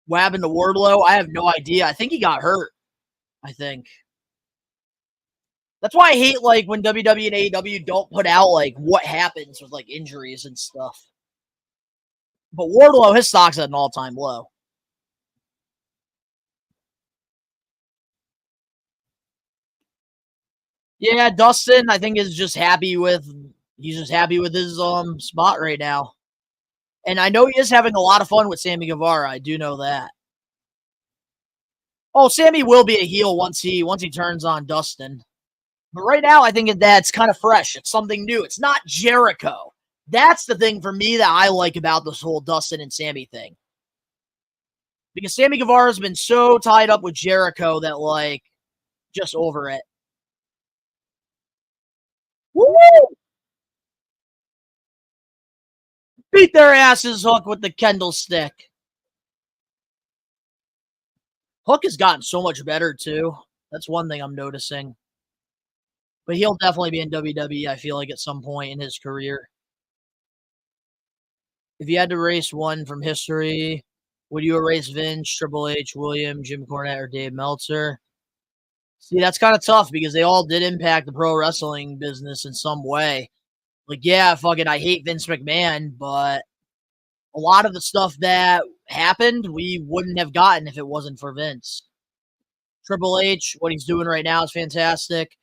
What happened to Wardlow? I have no idea. I think he got hurt. I think. That's why I hate like when WWE and AEW don't put out like what happens with like injuries and stuff. But Wardlow, his stock's at an all-time low. Yeah, Dustin, I think is just happy with his spot right now. And I know he is having a lot of fun with Sammy Guevara. I do know that. Oh, Sammy will be a heel once he turns on Dustin. But right now, I think that's kind of fresh. It's something new. It's not Jericho. That's the thing for me that I like about this whole Dustin and Sammy thing. Because Sammy Guevara has been so tied up with Jericho that, like, just over it. Woo! Beat their asses, Hook, with the Kendall stick. Hook has gotten so much better, too. That's one thing I'm noticing. But he'll definitely be in WWE, I feel like, at some point in his career. If you had to erase one from history, would you erase Vince, Triple H, William, Jim Cornette, or Dave Meltzer? See, that's kind of tough because they all did impact the pro wrestling business in some way. Like, yeah, fucking, I hate Vince McMahon, but a lot of the stuff that happened, we wouldn't have gotten if it wasn't for Vince. Triple H, what he's doing right now is fantastic.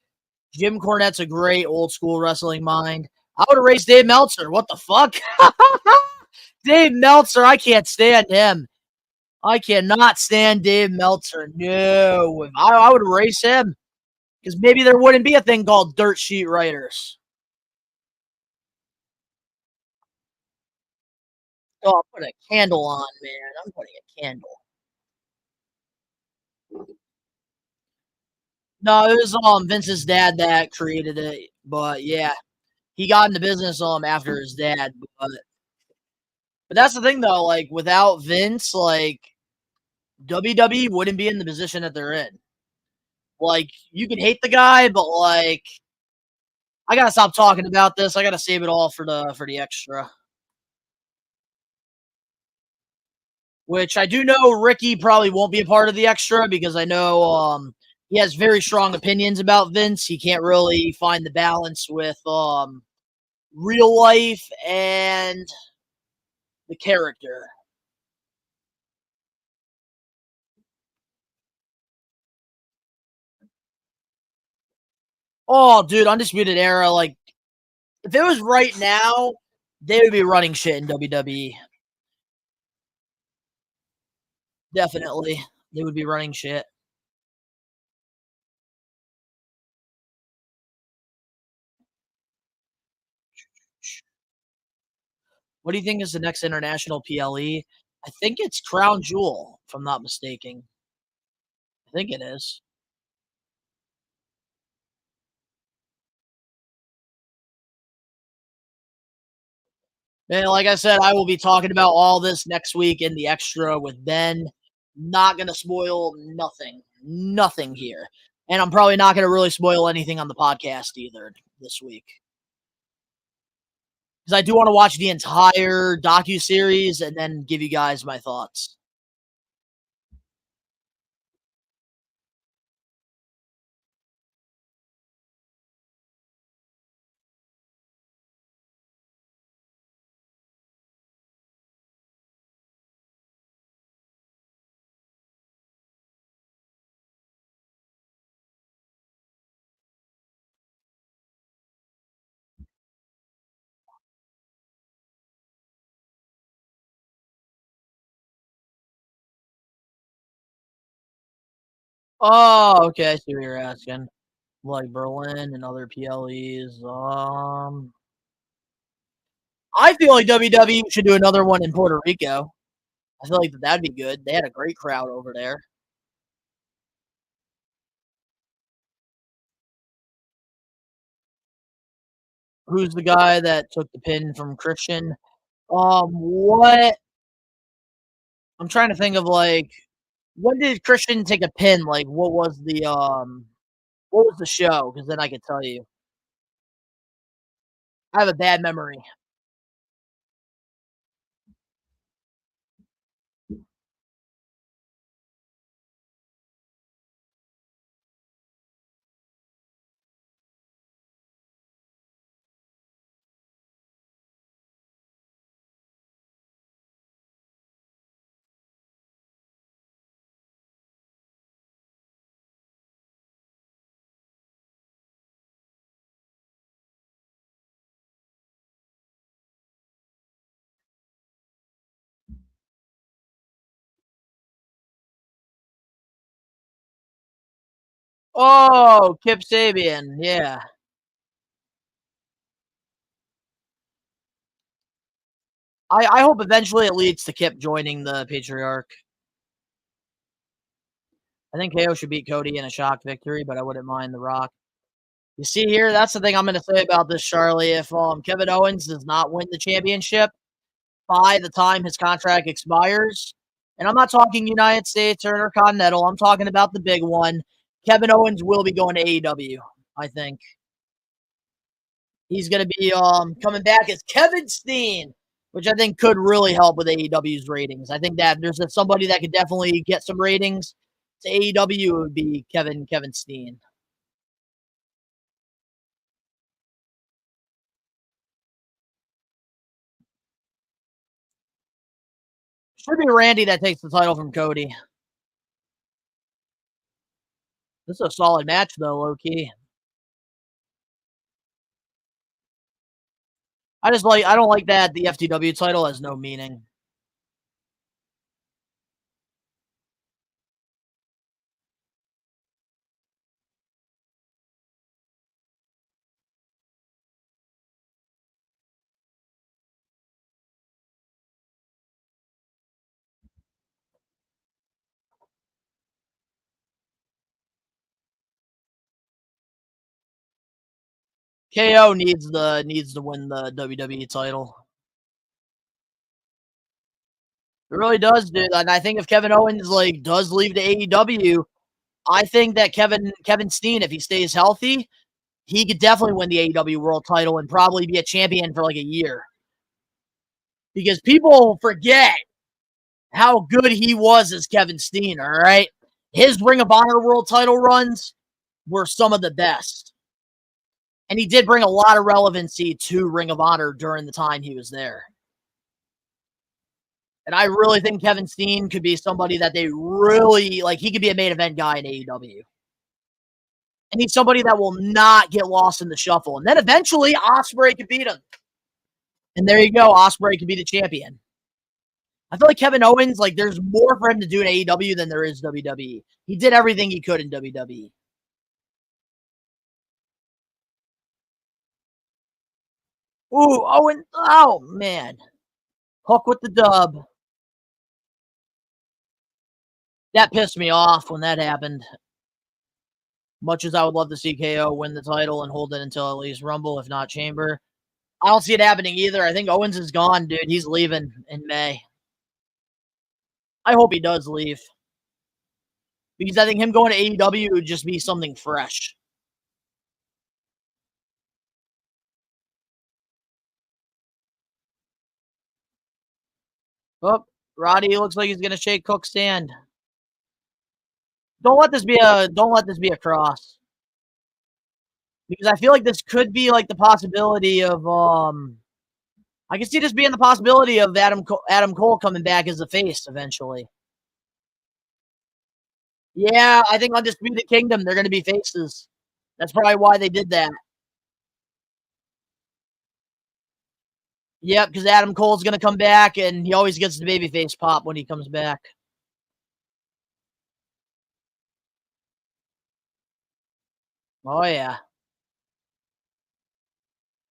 Jim Cornette's a great old school wrestling mind. I would have raised Dave Meltzer. What the fuck? Dave Meltzer, I can't stand him. I cannot stand Dave Meltzer. No. I would erase him. Because maybe there wouldn't be a thing called dirt sheet writers. Oh, I'm putting a candle on, man. I'm putting a candle. No, it was Vince's dad that created it. But yeah. He got into business after his dad. But that's the thing though, like without Vince, like WWE wouldn't be in the position that they're in. Like, you can hate the guy, but like I gotta stop talking about this. I gotta save it all for the extra. Which I do know Ricky probably won't be a part of the extra because I know he has very strong opinions about Vince. He can't really find the balance with real life and the character. Oh, dude, Undisputed Era, like if it was right now, they would be running shit in WWE. Definitely. They would be running shit. What do you think is the next international PLE? I think it's Crown Jewel, if I'm not mistaken. I think it is. And like I said, I will be talking about all this next week in the extra with Ben. Not going to spoil nothing. Nothing here. And I'm probably not going to really spoil anything on the podcast either this week. Because I do want to watch the entire docuseries and then give you guys my thoughts. Oh, okay. I see what you're asking. Like Berlin and other PLEs. I feel like WWE should do another one in Puerto Rico. I feel like that'd be good. They had a great crowd over there. Who's the guy that took the pin from Christian? What? I'm trying to think of like when did Christian take a pin? Like what was the show? Because then I could tell you. I have a bad memory. Oh, Kip Sabian, yeah. I hope eventually it leads to Kip joining the Patriarch. I think KO should beat Cody in a shock victory, but I wouldn't mind The Rock. You see here, that's the thing I'm going to say about this, Charlie. If Kevin Owens does not win the championship by the time his contract expires, and I'm not talking United States or Intercontinental, I'm talking about the big one, Kevin Owens will be going to AEW, I think. He's going to be coming back as Kevin Steen, which I think could really help with AEW's ratings. I think that there's somebody that could definitely get some ratings to AEW, it would be Kevin Steen. Should be Randy that takes the title from Cody. This is a solid match, though, low-key. I don't like that the FTW title has no meaning. KO needs to win the WWE title. It really does, dude. And I think if Kevin Owens does leave to AEW, I think that Kevin Steen, if he stays healthy, he could definitely win the AEW World title and probably be a champion for like a year. Because people forget how good he was as Kevin Steen, all right? His Ring of Honor World title runs were some of the best. And he did bring a lot of relevancy to Ring of Honor during the time he was there. And I really think Kevin Steen could be somebody that they really, he could be a main event guy in AEW. And he's somebody that will not get lost in the shuffle. And then eventually, Ospreay could beat him. And there you go, Ospreay could be the champion. I feel like Kevin Owens, there's more for him to do in AEW than there is WWE. He did everything he could in WWE. Ooh, Owen, oh, man. Hook with the dub. That pissed me off when that happened. Much as I would love to see KO win the title and hold it until at least Rumble, if not Chamber. I don't see it happening either. I think Owens is gone, dude. He's leaving in May. I hope he does leave. Because I think him going to AEW would just be something fresh. Oh, Roddy looks like he's gonna shake Cook's hand. Don't let this be a cross. Because I feel like this could be the possibility of I can see this being the possibility of Adam Cole coming back as a face eventually. Yeah, I think Undisputed Kingdom, they're going to be faces. That's probably why they did that. Yep, because Adam Cole's going to come back, and he always gets the babyface pop when he comes back. Oh, yeah.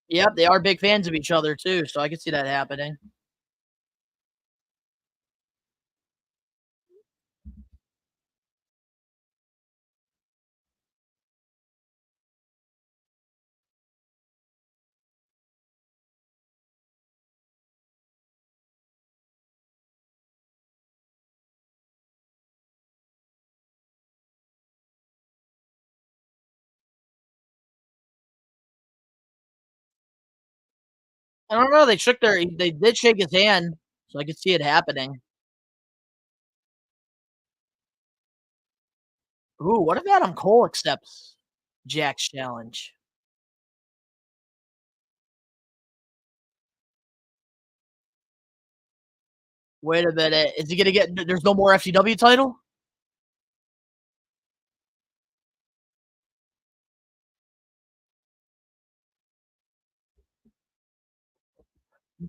Yep, they are big fans of each other, too, so I can see that happening. I don't know. They did shake his hand, so I could see it happening. Ooh, what if Adam Cole accepts Jack's challenge? Wait a minute. Is he going to get... There's no more FTW title?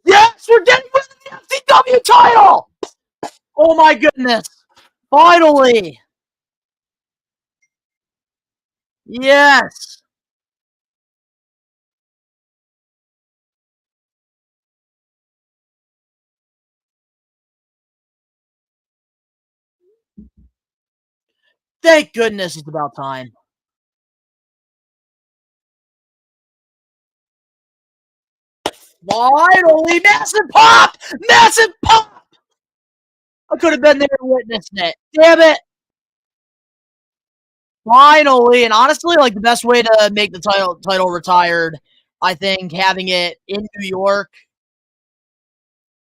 Yes! We're getting rid of the FTW title! Oh my goodness! Finally! Yes! Thank goodness it's about time. Finally! Massive pop! Massive pop! I could have been there and witnessed it. Damn it! Finally! And honestly, the best way to make the title retired, I think, having it in New York.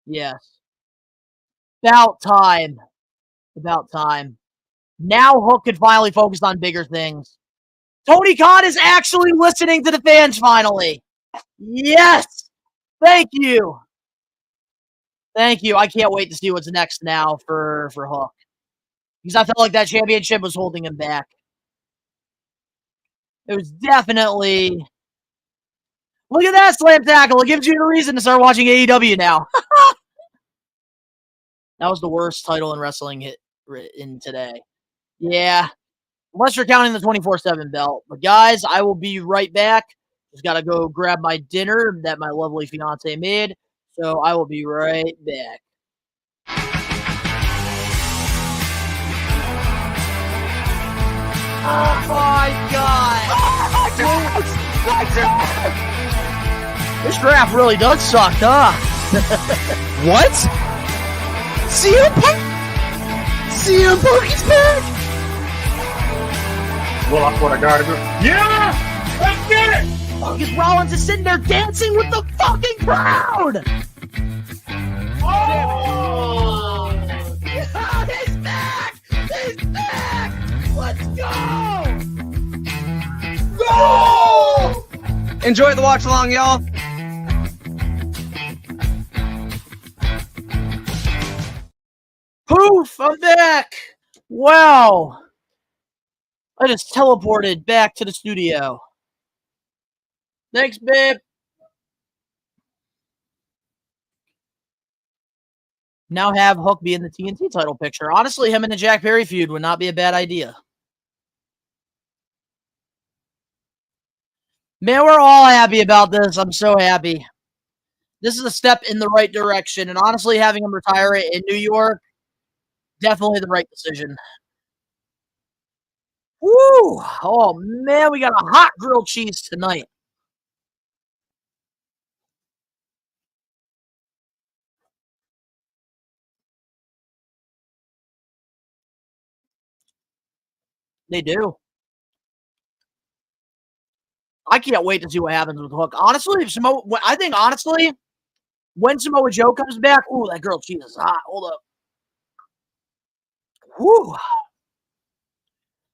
Yes. About time. About time. Now Hook could finally focus on bigger things. Tony Khan is actually listening to the fans finally. Yes! Thank you. Thank you. I can't wait to see what's next now for Hook. Because I felt like that championship was holding him back. It was definitely... Look at that slam tackle. It gives you a reason to start watching AEW now. That was the worst title in wrestling hit in today. Yeah. Unless you're counting the 24/7 belt. But guys, I will be right back. Just got to go grab my dinner that my lovely fiance made. So I will be right back. Oh my god! This draft really does suck, huh? What? CM Punk? CM Punk is back? Well, that's what I gotta do. Yeah! Let's get it! Because Rollins is sitting there dancing with the fucking crowd! Oh! God, he's back! He's back! Let's go! Go! Enjoy the watch along, y'all. Poof! I'm back! Wow! I just teleported back to the studio. Thanks, babe. Now have Hook be in the TNT title picture. Honestly, him and the Jack Perry feud would not be a bad idea. Man, we're all happy about this. I'm so happy. This is a step in the right direction. And honestly, having him retire it in New York, definitely the right decision. Woo! Oh, man, we got a hot grilled cheese tonight. They do. I can't wait to see what happens with Hook. Honestly, I think, honestly, when Samoa Joe comes back, ooh, that grilled cheese is hot. Hold up. Woo!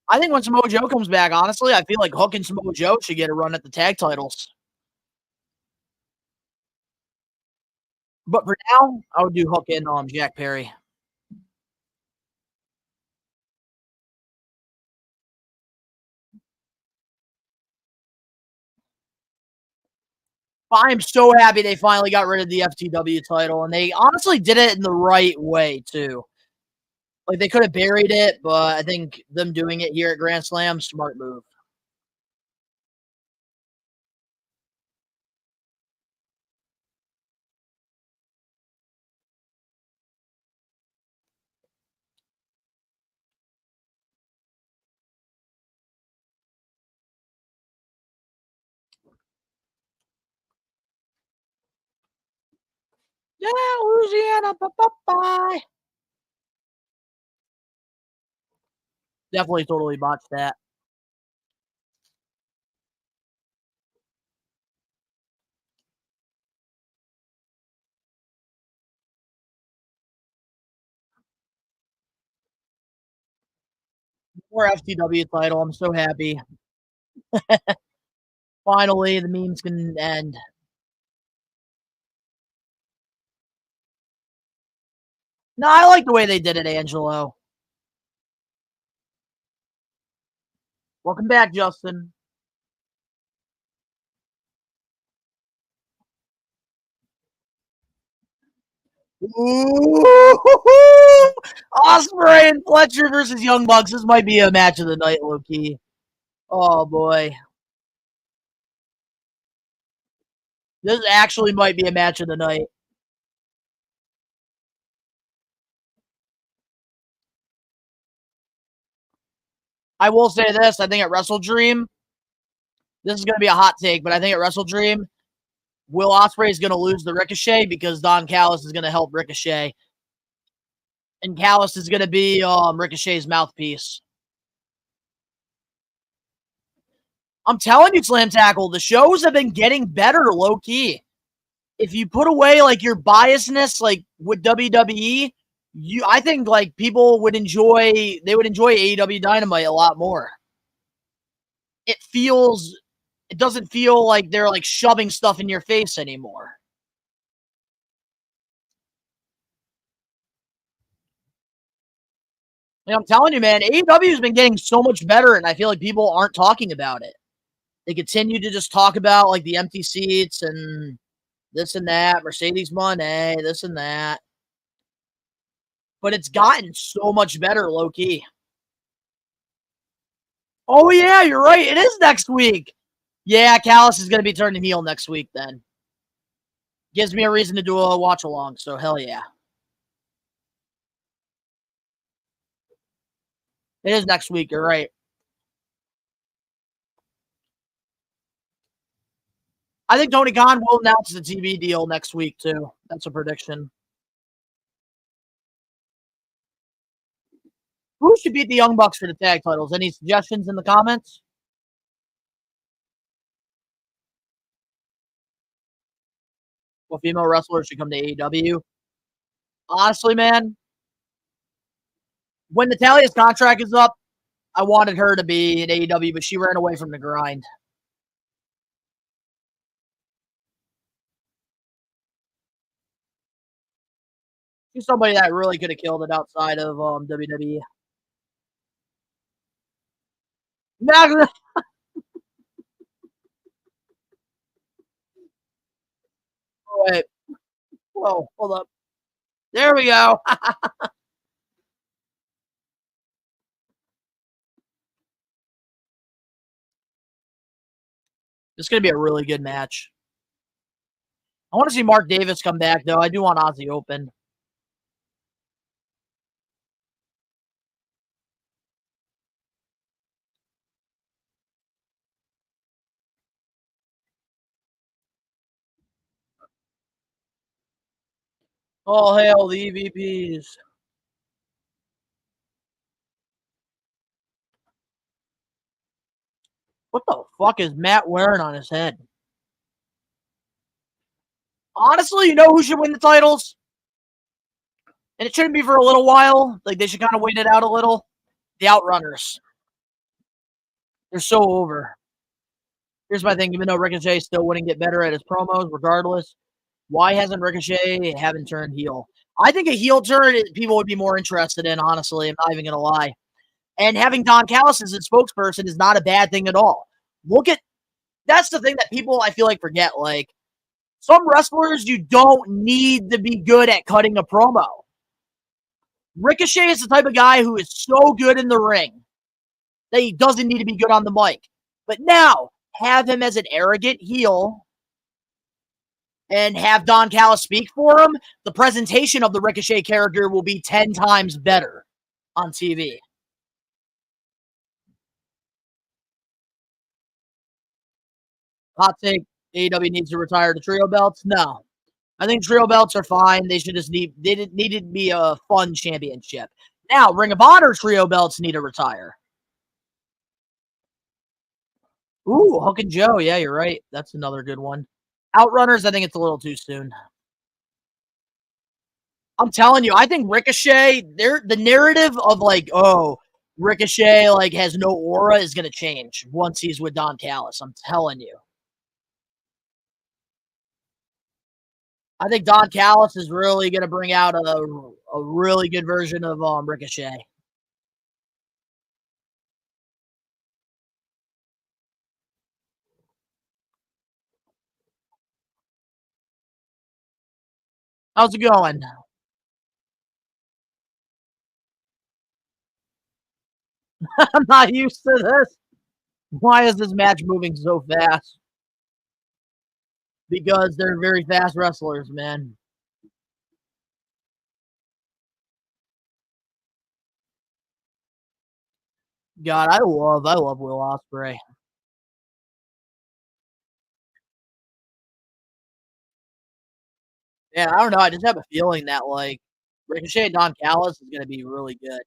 I think when Samoa Joe comes back, honestly, I feel like Hook and Samoa Joe should get a run at the tag titles. But for now, I would do Hook and Jack Perry. I'm so happy they finally got rid of the FTW title, and they honestly did it in the right way, too. Like, they could have buried it, but I think them doing it here at Grand Slam, smart move. Yeah, Louisiana, bye-bye. Definitely totally botched that. More FTW title. I'm so happy. Finally, the memes can end. No, I like the way they did it, Angelo. Welcome back, Justin. Ooh! Ospreay and Fletcher versus Young Bucks. This might be a match of the night, low-key. Oh, boy. This actually might be a match of the night. I will say this. I think at Wrestle Dream, this is going to be a hot take, but I think at Wrestle Dream, Will Ospreay is going to lose the Ricochet because Don Callis is going to help Ricochet. And Callis is going to be Ricochet's mouthpiece. I'm telling you, Slam Tackle, the shows have been getting better, low-key. If you put away, like, your biasness, like, with WWE, I think, like, people would enjoy AEW Dynamite a lot more. It doesn't feel like they're, like, shoving stuff in your face anymore. And I'm telling you, man, AEW has been getting so much better, and I feel like people aren't talking about it. They continue to just talk about like the empty seats and this and that, Mercedes Moné, this and that. But it's gotten so much better, low key. Oh yeah, you're right. It is next week. Yeah, Callis is going to be turning heel next week. Then gives me a reason to do a watch along. So hell yeah. It is next week. You're right. I think Tony Khan will announce the TV deal next week, too. That's a prediction. Who should beat the Young Bucks for the tag titles? Any suggestions in the comments? What female wrestler should come to AEW? Honestly, man, when Natalia's contract is up, I wanted her to be in AEW, but she ran away from the grind. She's somebody that really could have killed it outside of WWE. Now, wait. Whoa, hold up. There we go. This is going to be a really good match. I want to see Mark Davis come back, though. I do want Ozzy open. Oh, hell, the EVPs. What the fuck is Matt wearing on his head? Honestly, you know who should win the titles? And it shouldn't be for a little while. Like, they should kind of wait it out a little. The Outrunners. They're so over. Here's my thing. Even though Ricochet still wouldn't get better at his promos, regardless, why hasn't Ricochet haven't turned heel? I think a heel turn people would be more interested in, honestly. I'm not even going to lie. And having Don Callis as his spokesperson is not a bad thing at all. That's the thing that people, I feel like, forget. Like, some wrestlers, you don't need to be good at cutting a promo. Ricochet is the type of guy who is so good in the ring that he doesn't need to be good on the mic. But now, have him as an arrogant heel and have Don Callis speak for him, the presentation of the Ricochet character will be 10 times better on TV. Hot take, AEW needs to retire the trio belts? No. I think trio belts are fine. They didn't need to be a fun championship. Now, Ring of Honor trio belts need to retire. Ooh, Hook and Joe. Yeah, you're right. That's another good one. Outrunners, I think it's a little too soon. I'm telling you, I think Ricochet, the narrative of like, oh, Ricochet like has no aura is gonna change once he's with Don Callis. I'm telling you. I think Don Callis is really gonna bring out a really good version of Ricochet. How's it going? I'm not used to this. Why is this match moving so fast? Because they're very fast wrestlers, man. God, I love Will Ospreay. Yeah, I don't know. I just have a feeling that like Ricochet and Don Callis is gonna be really good.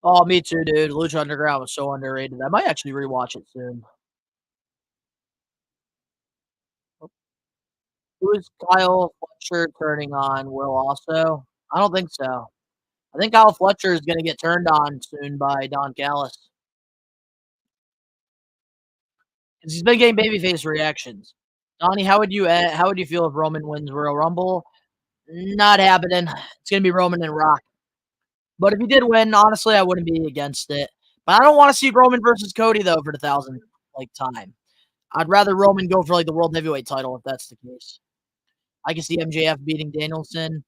Oh, me too, dude. Lucha Underground was so underrated. I might actually rewatch it soon. Who is Kyle Fletcher turning on? Will also? I don't think so. I think Kyle Fletcher is going to get turned on soon by Don Callis. Because he's been getting babyface reactions. Donnie, how would you feel if Roman wins Royal Rumble? Not happening. It's going to be Roman and Rock. But if he did win, honestly, I wouldn't be against it. But I don't want to see Roman versus Cody, though, for the 1,000th time. I'd rather Roman go for the World Heavyweight title if that's the case. I can see MJF beating Danielson.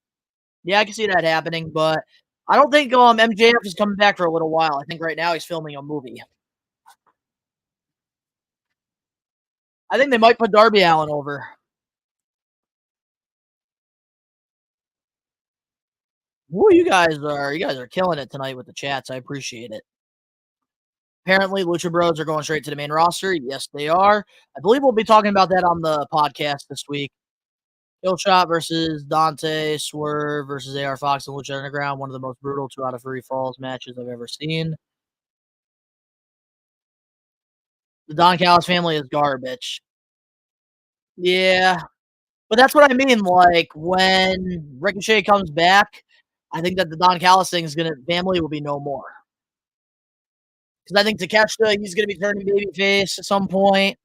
Yeah, I can see that happening, but I don't think MJF is coming back for a little while. I think right now he's filming a movie. I think they might put Darby Allin over. Woo, you guys are killing it tonight with the chats. I appreciate it. Apparently, Lucha Bros are going straight to the main roster. Yes, they are. I believe we'll be talking about that on the podcast this week. Killshot versus Dante, Swerve versus AR Fox and Lucha Underground. One of the most brutal 2 out of 3 falls matches I've ever seen. The Don Callis family is garbage. Yeah. But that's what I mean. Like, when Ricochet comes back, I think that the Don Callis family will be no more. Because I think Takeshita, he's going to be turning babyface at some point.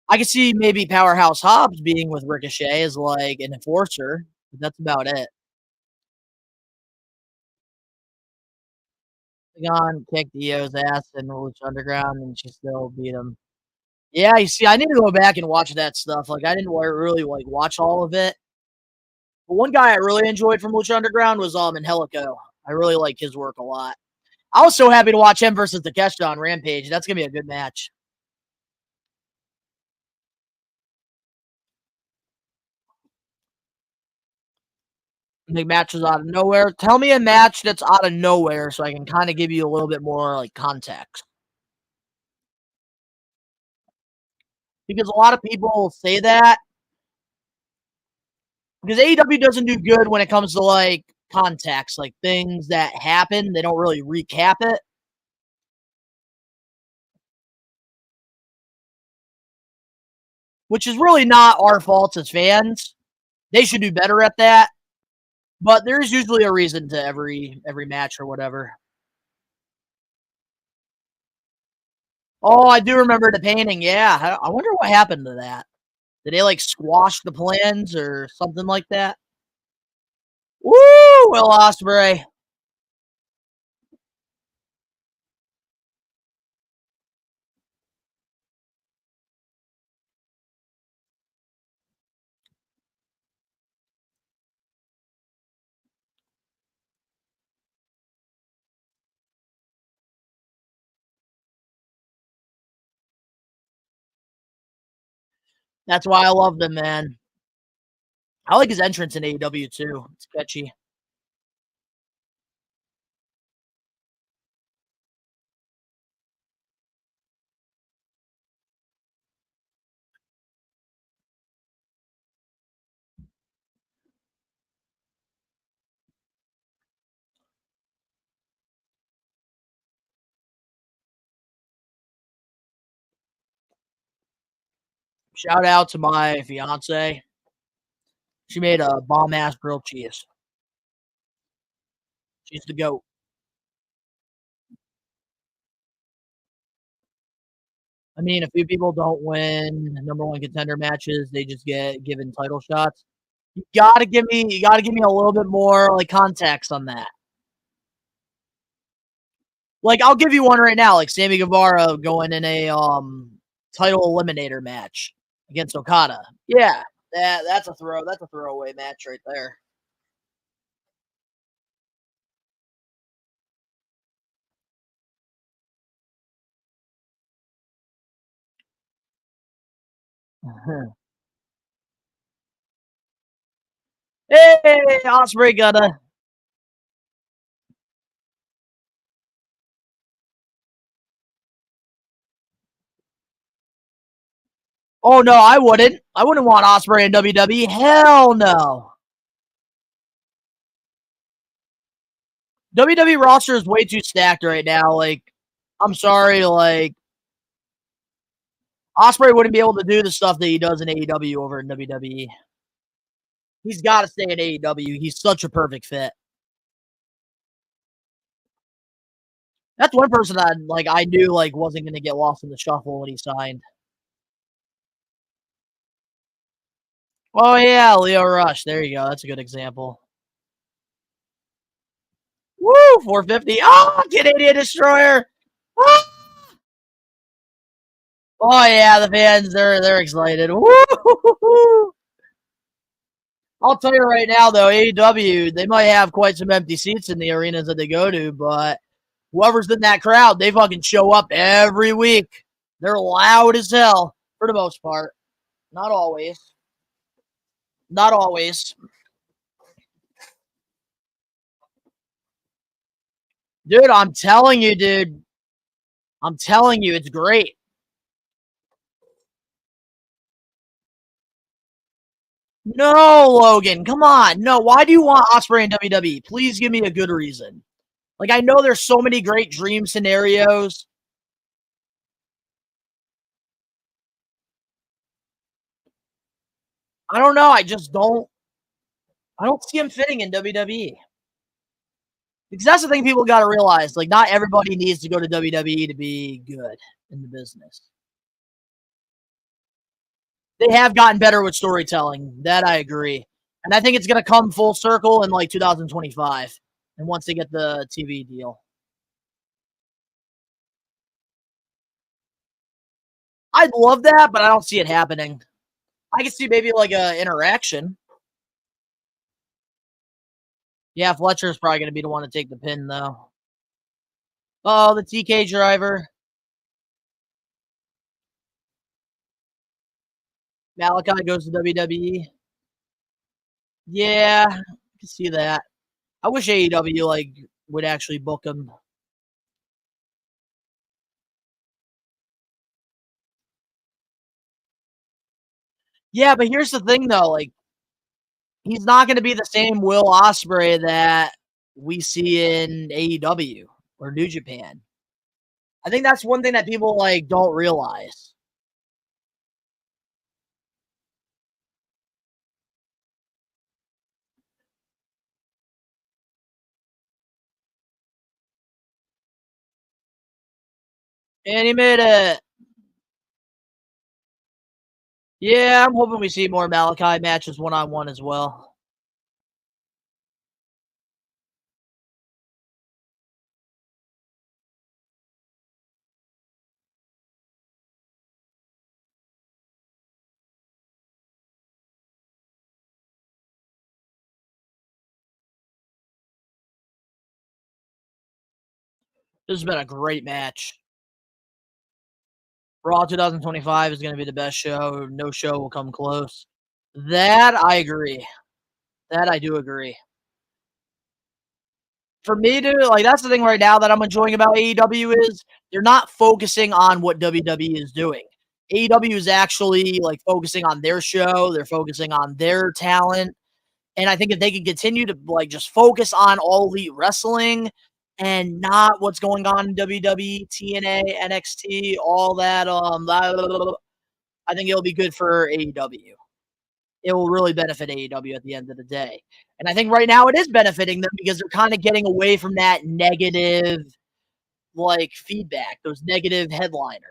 I could see maybe Powerhouse Hobbs being with Ricochet as like an enforcer, but that's about it. Gon kicked Io's ass in Lucha Underground, and she still beat him. Yeah, you see, I need to go back and watch that stuff. Like, I didn't really watch all of it. But one guy I really enjoyed from Lucha Underground was Angelico. I really like his work a lot. I was so happy to watch him versus Takeshita on Rampage. That's gonna be a good match. Big matches out of nowhere. Tell me a match that's out of nowhere so I can kind of give you a little bit more context. Because a lot of people say that. Because AEW doesn't do good when it comes to context, things that happen. They don't really recap it. Which is really not our fault as fans. They should do better at that. But there's usually a reason to every match or whatever. Oh, I do remember the painting. Yeah, I wonder what happened to that. Did they squash the plans or something like that? Woo, Will Ospreay. That's why I love them, man. I like his entrance in AEW too. It's catchy. Shout out to my fiance. She made a bomb ass grilled cheese. She's the GOAT. I mean, a few people don't win number one contender matches; they just get given title shots. You gotta give me a little bit more context on that. I'll give you one right now, Sammy Guevara going in a title eliminator match against Okada. Yeah, that's a throwaway match right there. Hey, Ospreay got a. Oh no, I wouldn't. I wouldn't want Ospreay in WWE. Hell no. WWE roster is way too stacked right now. Like, I'm sorry, like, Ospreay wouldn't be able to do the stuff that he does in AEW over in WWE. He's got to stay in AEW. He's such a perfect fit. That's one person that I knew wasn't going to get lost in the shuffle when he signed. Oh yeah, Leo Rush. There you go. That's a good example. Woo, 450. Oh, Canadian Destroyer. Oh, oh yeah, the fans they're excited. Woo! I'll tell you right now though, AEW, they might have quite some empty seats in the arenas that they go to, but whoever's in that crowd, they fucking show up every week. They're loud as hell for the most part. Not always. Not always. Dude, I'm telling you, dude. I'm telling you, it's great. No, Logan, come on. No, why do you want Ospreay in WWE? Please give me a good reason. Like, I know there's so many great dream scenarios. I don't know. I don't see him fitting in WWE. Because that's the thing people got to realize. Like, not everybody needs to go to WWE to be good in the business. They have gotten better with storytelling. That I agree. And I think it's going to come full circle in 2025. And once they get the TV deal. I'd love that, but I don't see it happening. I can see maybe a interaction. Yeah, Fletcher's probably going to be the one to take the pin, though. Oh, the TK driver. Malachi goes to WWE. Yeah, I can see that. I wish AEW would actually book him. Yeah, but here's the thing though, he's not going to be the same Will Ospreay that we see in AEW or New Japan. I think that's one thing that people don't realize. And he made it. Yeah, I'm hoping we see more Malachi matches one-on-one as well. This has been a great match. Raw 2025 is going to be the best show. No show will come close. That I agree. That I do agree. For me to that's the thing right now that I'm enjoying about AEW is they're not focusing on what WWE is doing. AEW is actually focusing on their show. They're focusing on their talent. And I think if they can continue to just focus on all elite wrestling and not what's going on in WWE, TNA, NXT, all that, I think it'll be good for AEW. It will really benefit AEW at the end of the day. And I think right now it is benefiting them because they're kind of getting away from that negative feedback, those negative headliners.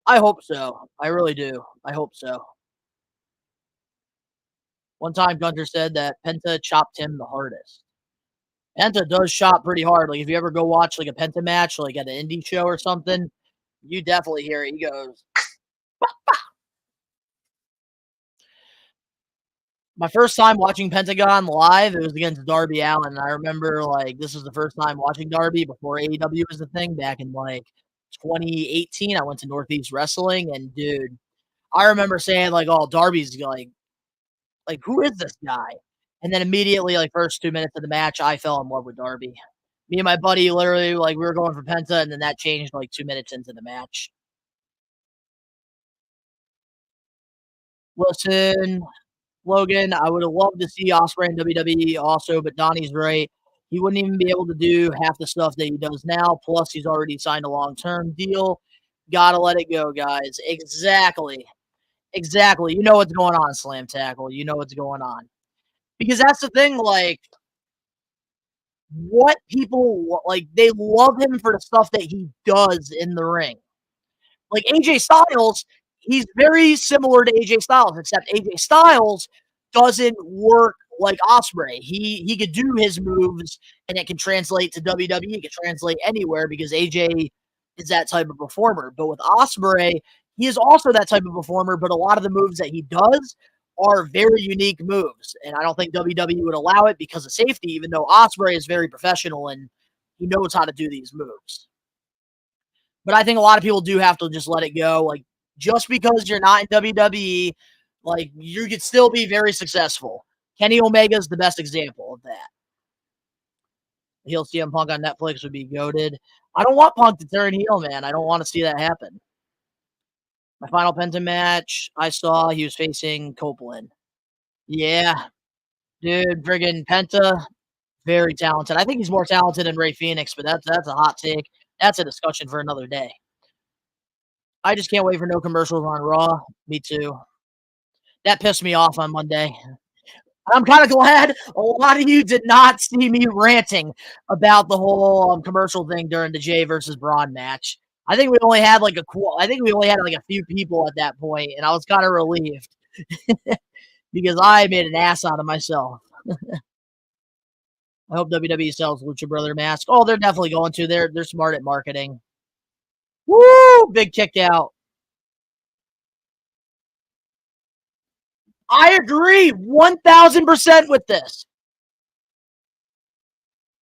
I hope so. I really do. I hope so. One time Gunter said that Penta chopped him the hardest. Penta does chop pretty hard. If you ever go watch a Penta match, at an indie show or something, you definitely hear it. He goes, bah, bah. My first time watching Pentagon live, it was against Darby Allin. I remember this was the first time watching Darby before AEW was a thing back in 2018. I went to Northeast Wrestling, and dude, I remember saying oh, Darby's who is this guy? And then immediately, first 2 minutes of the match, I fell in love with Darby. Me and my buddy literally we were going for Penta, and then that changed 2 minutes into the match. Listen, Logan, I would have loved to see Ospreay in WWE also, but Donnie's right. He wouldn't even be able to do half the stuff that he does now. Plus, he's already signed a long-term deal. Gotta let it go, guys. Exactly. Exactly. You know what's going on, Slam Tackle. You know what's going on. Because that's the thing, like, what people, like, they love him for the stuff that he does in the ring. Like, AJ Styles, he's very similar to AJ Styles, except AJ Styles doesn't work like Ospreay. He could do his moves, and it can translate to WWE. It can translate anywhere because AJ is that type of performer. But with Ospreay, he is also that type of performer, but a lot of the moves that he does are very unique moves, and I don't think WWE would allow it because of safety, even though Ospreay is very professional and he knows how to do these moves. But I think a lot of people do have to just let it go. Like, just because you're not in WWE, like, you could still be very successful. Kenny Omega is the best example of that. Heel CM Punk on Netflix would be goated. I don't want Punk to turn heel, man. I don't want to see that happen. My final Penta match, I saw he was facing Copeland. Yeah, dude, friggin' Penta, very talented. I think he's more talented than Ray Phoenix, but that's a hot take. That's a discussion for another day. I just can't wait for no commercials on Raw. Me too. That pissed me off on Monday. I'm kind of glad a lot of you did not see me ranting about the whole commercial thing during the Jay versus Braun match. I think we only had like a few people at that point, and I was kind of relieved because I made an ass out of myself. I hope WWE sells Lucha Brother masks. Oh, they're definitely going to. They're smart at marketing. Woo! Big kick out. I agree 1,000% with this.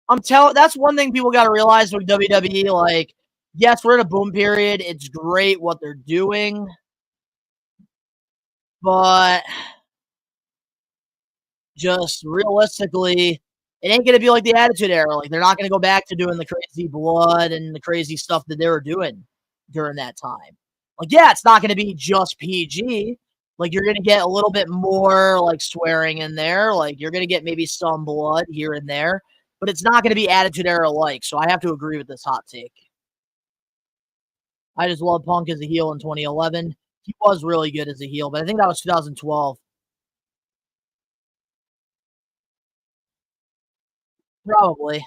That's one thing people got to realize with WWE. Like, yes, we're in a boom period. It's great what they're doing, but just realistically, it ain't gonna be like the Attitude Era. Like, they're not gonna go back to doing the crazy blood and the crazy stuff that they were doing during that time. Like, yeah, it's not gonna be just PG. Like, you're gonna get a little bit more like swearing in there. Like, you're gonna get maybe some blood here and there, but it's not gonna be Attitude Era like. So I have to agree with this hot take. I just love Punk as a heel in 2011. He was really good as a heel, but I think that was 2012. Probably.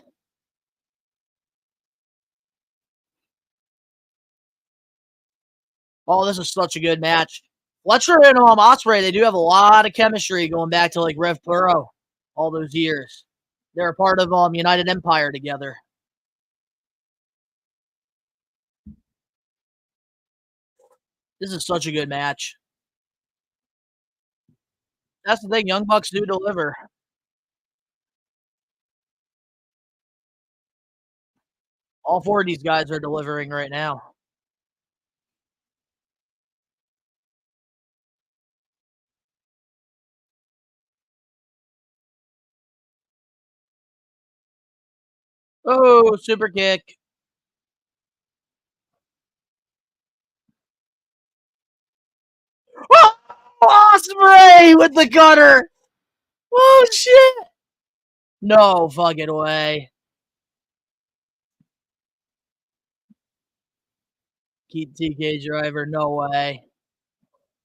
Oh, this is such a good match. Fletcher and Ospreay, they do have a lot of chemistry going back to like Rev Pro all those years. They're a part of United Empire together. This is such a good match. That's the thing, Young Bucks do deliver. All four of these guys are delivering right now. Oh, super kick. Oh, Ospreay with the gutter. Oh, shit. No fucking way. Keep TK driver. No way.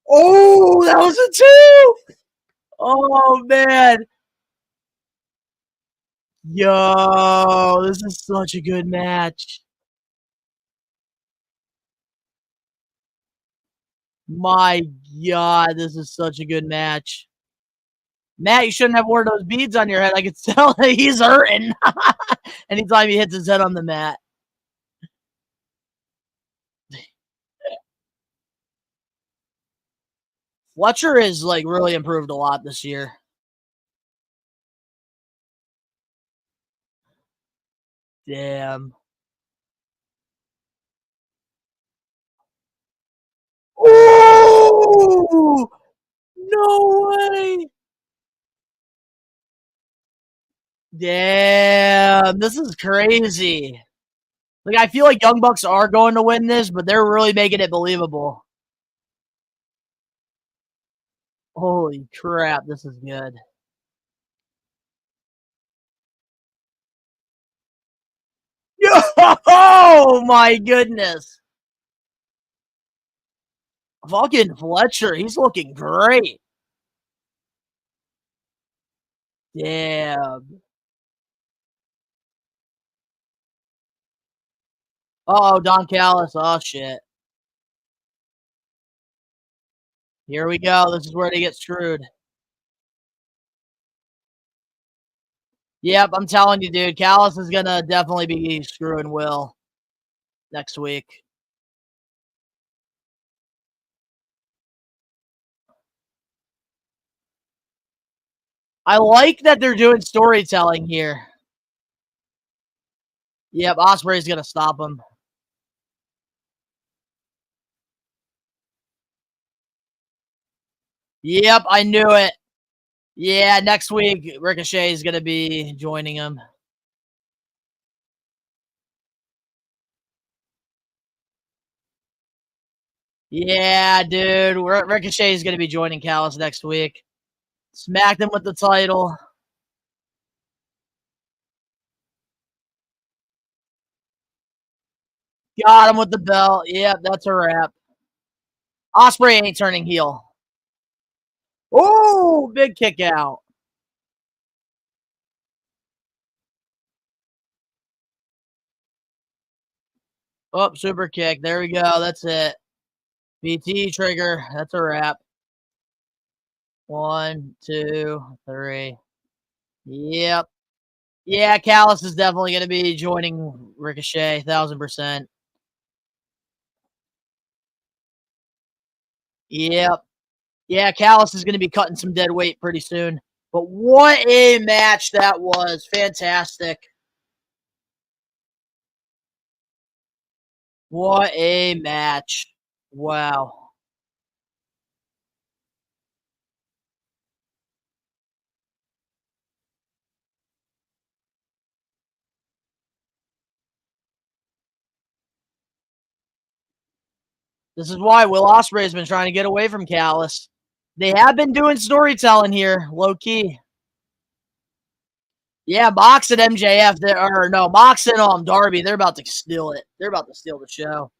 Oh, that was a two. Oh, man. Yo, this is such a good match. My God, this is such a good match. Matt, you shouldn't have worn those beads on your head. I could tell that he's hurting anytime he hits his head on the mat. Fletcher has like really improved a lot this year. Damn. Oh, no way. Damn, this is crazy. Like, I feel like Young Bucks are going to win this, but they're really making it believable. Holy crap, this is good. Oh my goodness. Fucking Fletcher, he's looking great. Damn. Oh, Don Callis. Oh, shit. Here we go. This is where they get screwed. Yep, I'm telling you, dude. Callis is going to definitely be screwing Will next week. I like that they're doing storytelling here. Yep, Ospreay's going to stop him. Yep, I knew it. Yeah, next week, Ricochet is going to be joining him. Yeah, dude. Ricochet is going to be joining Callis next week. Smacked him with the title. Got him with the belt. Yep, that's a wrap. Ospreay ain't turning heel. Oh, big kick out. Oh, super kick. There we go. That's it. BT trigger. That's a wrap. 1, 2, 3. Yep. Yeah, Callis is definitely going to be joining Ricochet. 1000%. Yep. Yeah, Callis is going to be cutting some dead weight pretty soon. But what a match that was. Fantastic. What a match. Wow. This is why Will Ospreay has been trying to get away from Callis. They have been doing storytelling here, low key. Yeah, Mox and MJF, or no, Mox and Darby, they're about to steal it. They're about to steal the show.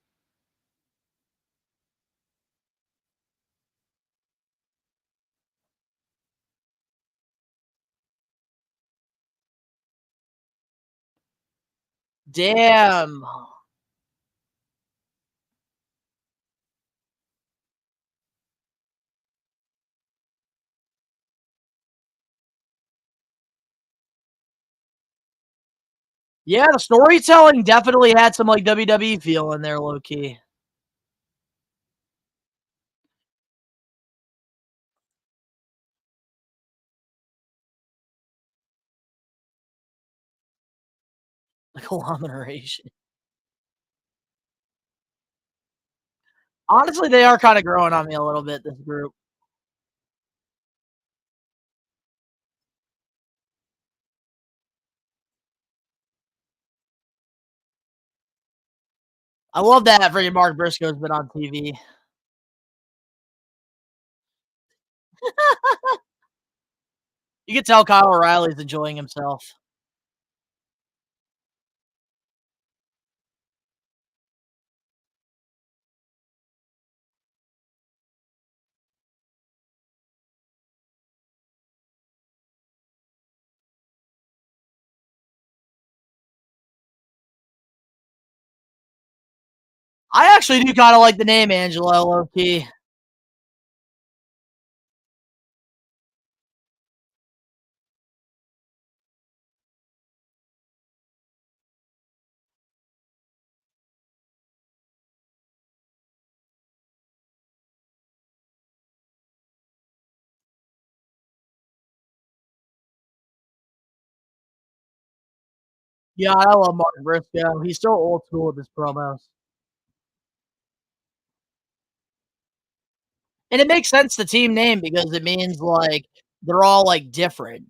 Damn. Yeah, the storytelling definitely had some like WWE feel in there, low key. Like conglomeration. Honestly, they are kind of growing on me a little bit, this group. I love that freaking Mark Briscoe's been on TV. You can tell Kyle O'Reilly's enjoying himself. I actually do kind of like the name Angelo, low key. Yeah, I love Martin Briscoe. He's so old school with his promos. And it makes sense, the team name, because it means like they're all like different.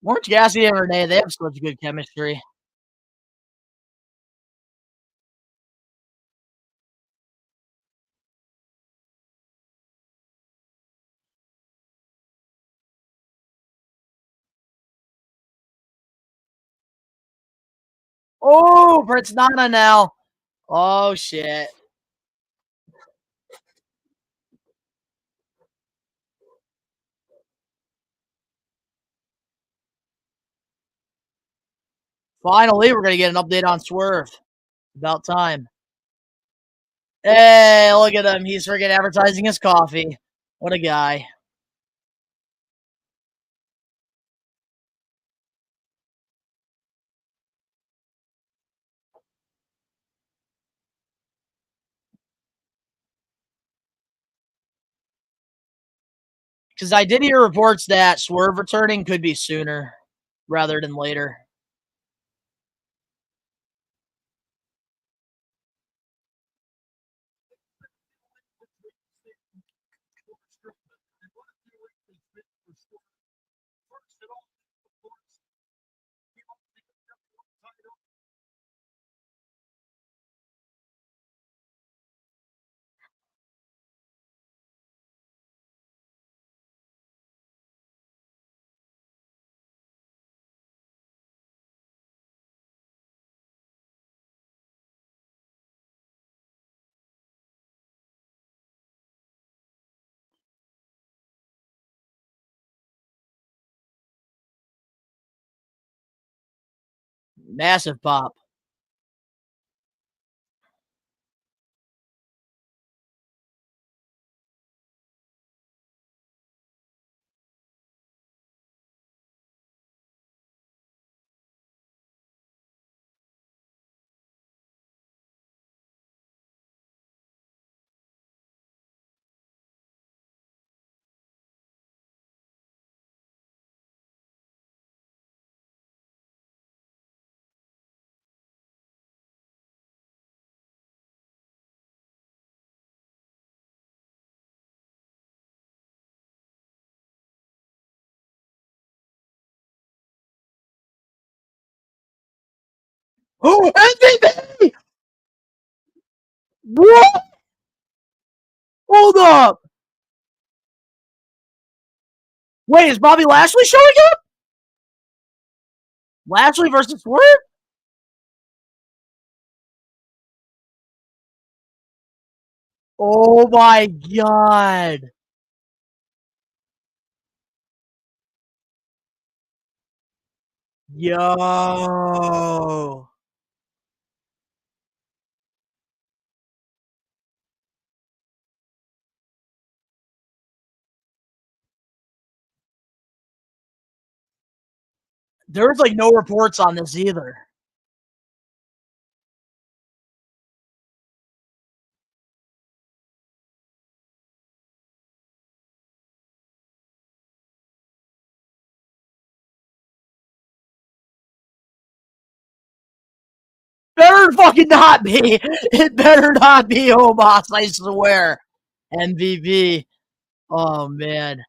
Orange Cassidy and Renee, they have such good chemistry. Oh, Prince Nana now. Oh, shit. Finally, we're going to get an update on Swerve. About time. Hey, look at him. He's freaking advertising his coffee. What a guy. Because I did hear reports that Swerve returning could be sooner rather than later. Massive pop. Oh, MVP! What? Hold up. Wait, is Bobby Lashley showing up? Lashley versus Swerve? Oh my god. Yo. There's like no reports on this either. Better fucking not be. It better not be Omos, I swear. MVP. Oh man.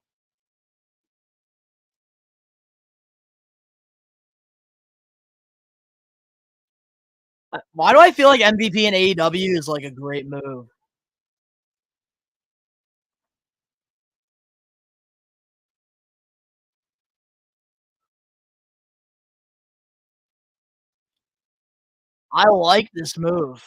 Why do I feel like MVP and AEW is like a great move? I like this move.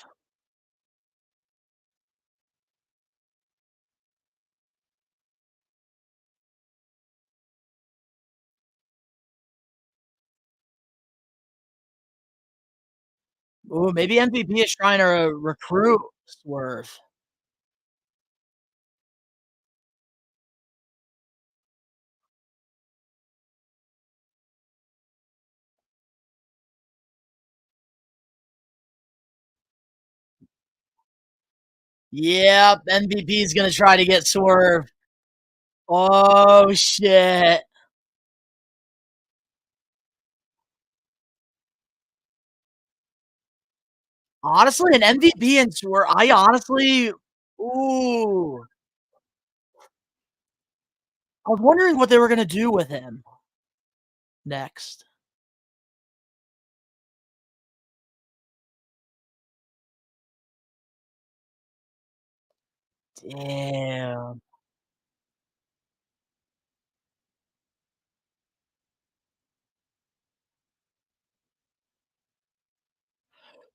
Ooh, maybe MVP is trying to recruit Swerve. Yep, MVP is gonna try to get Swerve. Oh shit. Honestly, an MVP and Swerve, I honestly, ooh. I was wondering what they were gonna do with him. next. Damn.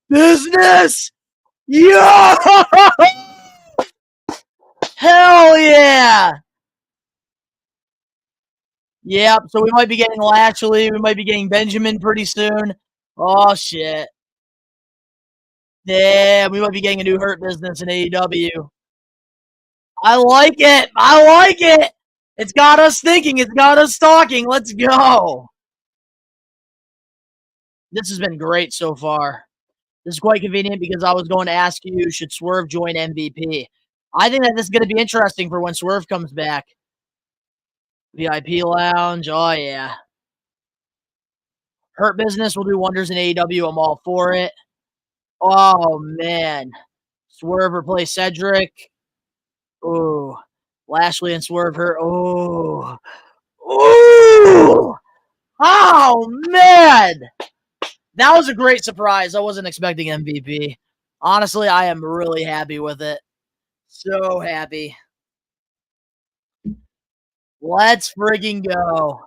Business! Yeah! Hell yeah! Yep, so we might be getting Lashley. We might be getting Benjamin pretty soon. Oh, shit. Damn, we might be getting a new Hurt Business in AEW. I like it. I like it. It's got us thinking. It's got us talking. Let's go. This has been great so far. This is quite convenient because I was going to ask you, should Swerve join MVP? I think that this is going to be interesting for when Swerve comes back. VIP Lounge. Oh, yeah. Hurt Business will do wonders in AEW. I'm all for it. Oh, man. Swerve replace Cedric. Ooh. Lashley and Swerve hurt. Ooh. Ooh. Oh, man. That was a great surprise. I wasn't expecting MVP. Honestly, I am really happy with it. So happy. Let's friggin' go.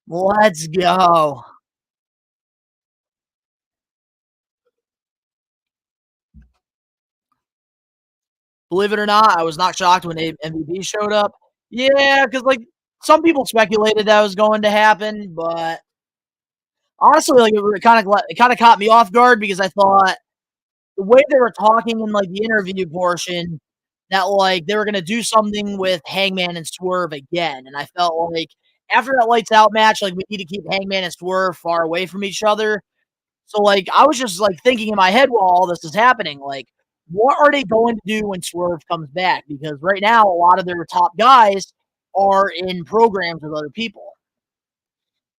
Let's go. Believe it or not, I was not shocked when MVP showed up. Yeah, because, like, some people speculated that was going to happen, but honestly, like, it kind of caught me off guard because I thought the way they were talking in, like, the interview portion that, like, they were going to do something with Hangman and Swerve again, and I felt like after that Lights Out match, like, we need to keep Hangman and Swerve far away from each other. So, like, I was just, like, thinking in my head while all this is happening, like, what are they going to do when Swerve comes back? Because right now, a lot of their top guys are in programs with other people.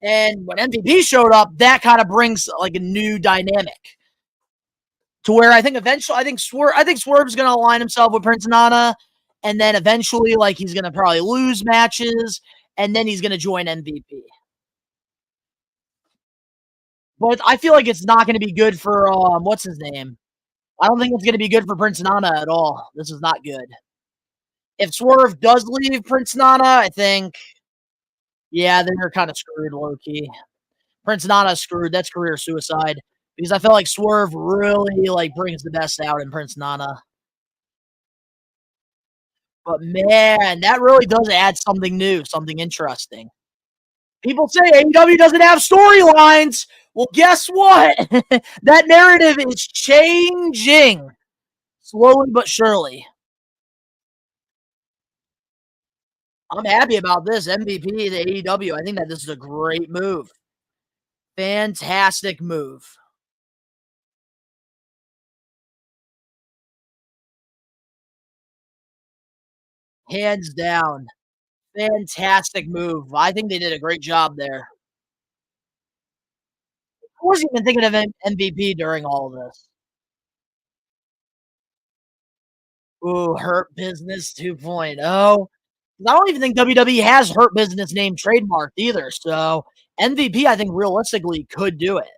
And when MVP showed up, that kind of brings, like, a new dynamic to where I think eventually, I think Swerve's going to align himself with Prince Nana, and then eventually, like, he's going to probably lose matches, and then he's going to join MVP. But I feel like it's not going to be good for, what's his name? I don't think it's going to be good for Prince Nana at all. This is not good. If Swerve does leave Prince Nana, I think, yeah, they're kind of screwed low-key. Prince Nana's screwed. That's career suicide. Because I feel like Swerve really, like, brings the best out in Prince Nana. But, man, that really does add something new, something interesting. People say AEW doesn't have storylines. Well, guess what? That narrative is changing. Slowly but surely. I'm happy about this. MVP to AEW. I think that this is a great move. Fantastic move. Hands down. Fantastic move. I think they did a great job there. I wasn't even thinking of MVP during all of this. Ooh, Hurt Business 2.0. I don't even think WWE has Hurt Business name trademarked either. So MVP, I think realistically could do it.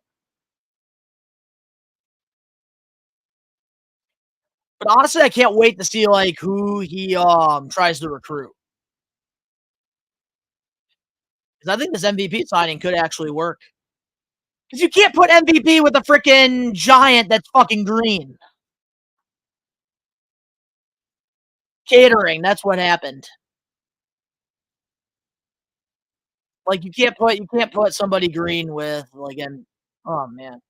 But honestly, I can't wait to see like who he tries to recruit. Because I think this MVP signing could actually work. Because you can't put MVP with a freaking giant that's fucking green. Catering, that's what happened. Like you can't put somebody green with like an oh man.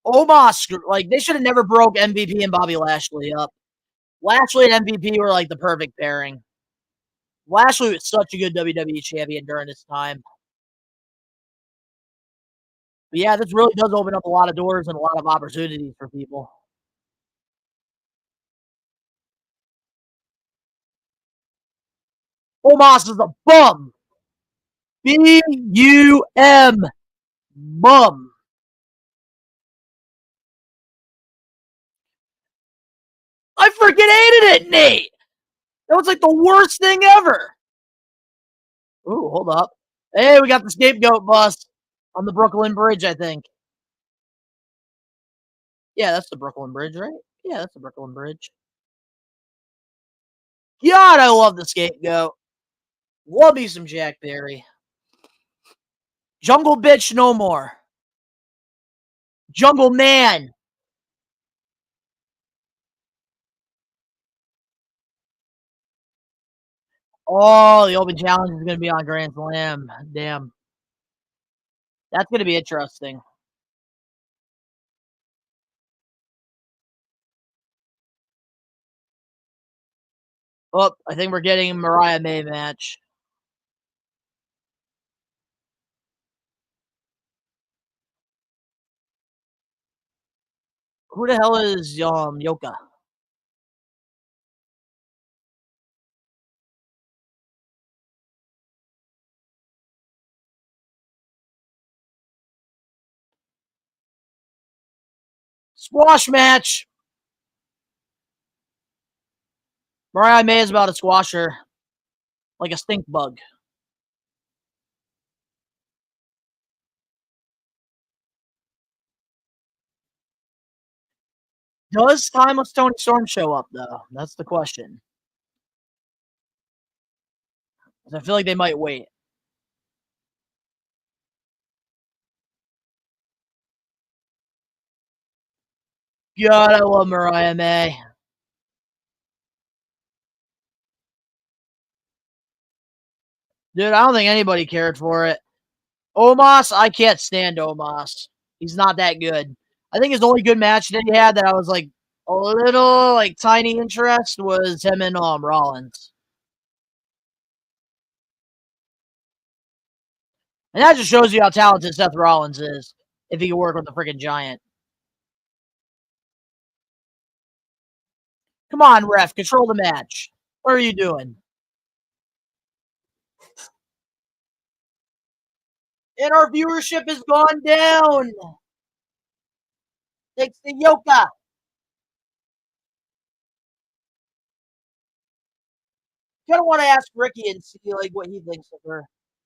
Omos, like they should have never broke MVP and Bobby Lashley up. Lashley and MVP were like the perfect pairing. Lashley was such a good WWE champion during his time. But yeah, this really does open up a lot of doors and a lot of opportunities for people. Omos is a bum. B-U-M. Bum. I freaking hated it, Nate. That was like the worst thing ever. Ooh, hold up. Hey, we got the scapegoat bus on the Brooklyn Bridge, I think. Yeah, that's the Brooklyn Bridge, right? Yeah, that's the Brooklyn Bridge. God, I love the scapegoat. Love me some Jack Perry. Jungle bitch no more. Jungle man. Oh, the open challenge is going to be on Grand Slam. Damn. That's going to be interesting. Oh, I think we're getting a Mariah May match. Who the hell is Yoka? Squash match. Mariah May is about to squash her like a stink bug. Does Timeless Tony Storm show up, though? That's the question. I feel like they might wait. God, I love Mariah May. Dude, I don't think anybody cared for it. Omos, I can't stand Omos. He's not that good. I think his only good match that he had that I was like a little like tiny interest was him and Rollins. And that just shows you how talented Seth Rollins is if he can work with the freaking giant. Come on, ref, control the match. What are you doing? And our viewership has gone down. Thanks to Yoka. Kind of want to ask Ricky and see like what he thinks of her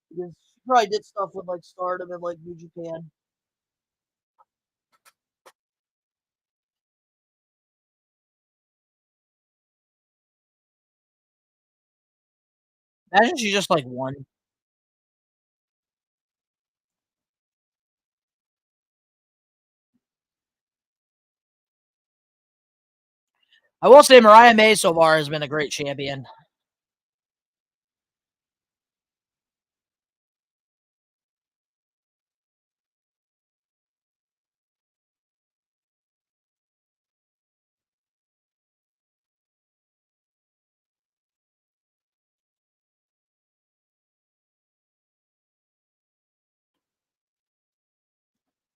because she probably did stuff with like Stardom and like New Japan. Imagine she just like won. I will say Mariah May so far has been a great champion.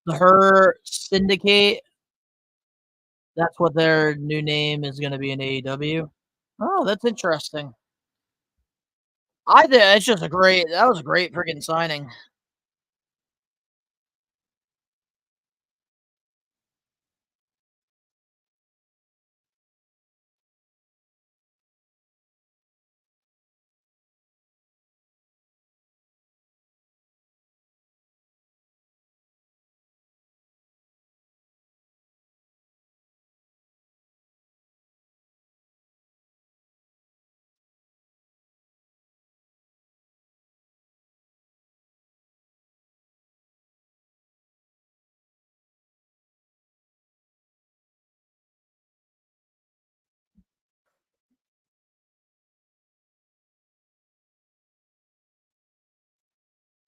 Her Syndicate, that's what their new name is going to be in AEW. Oh, that's interesting. I think it's just that was a great freaking signing.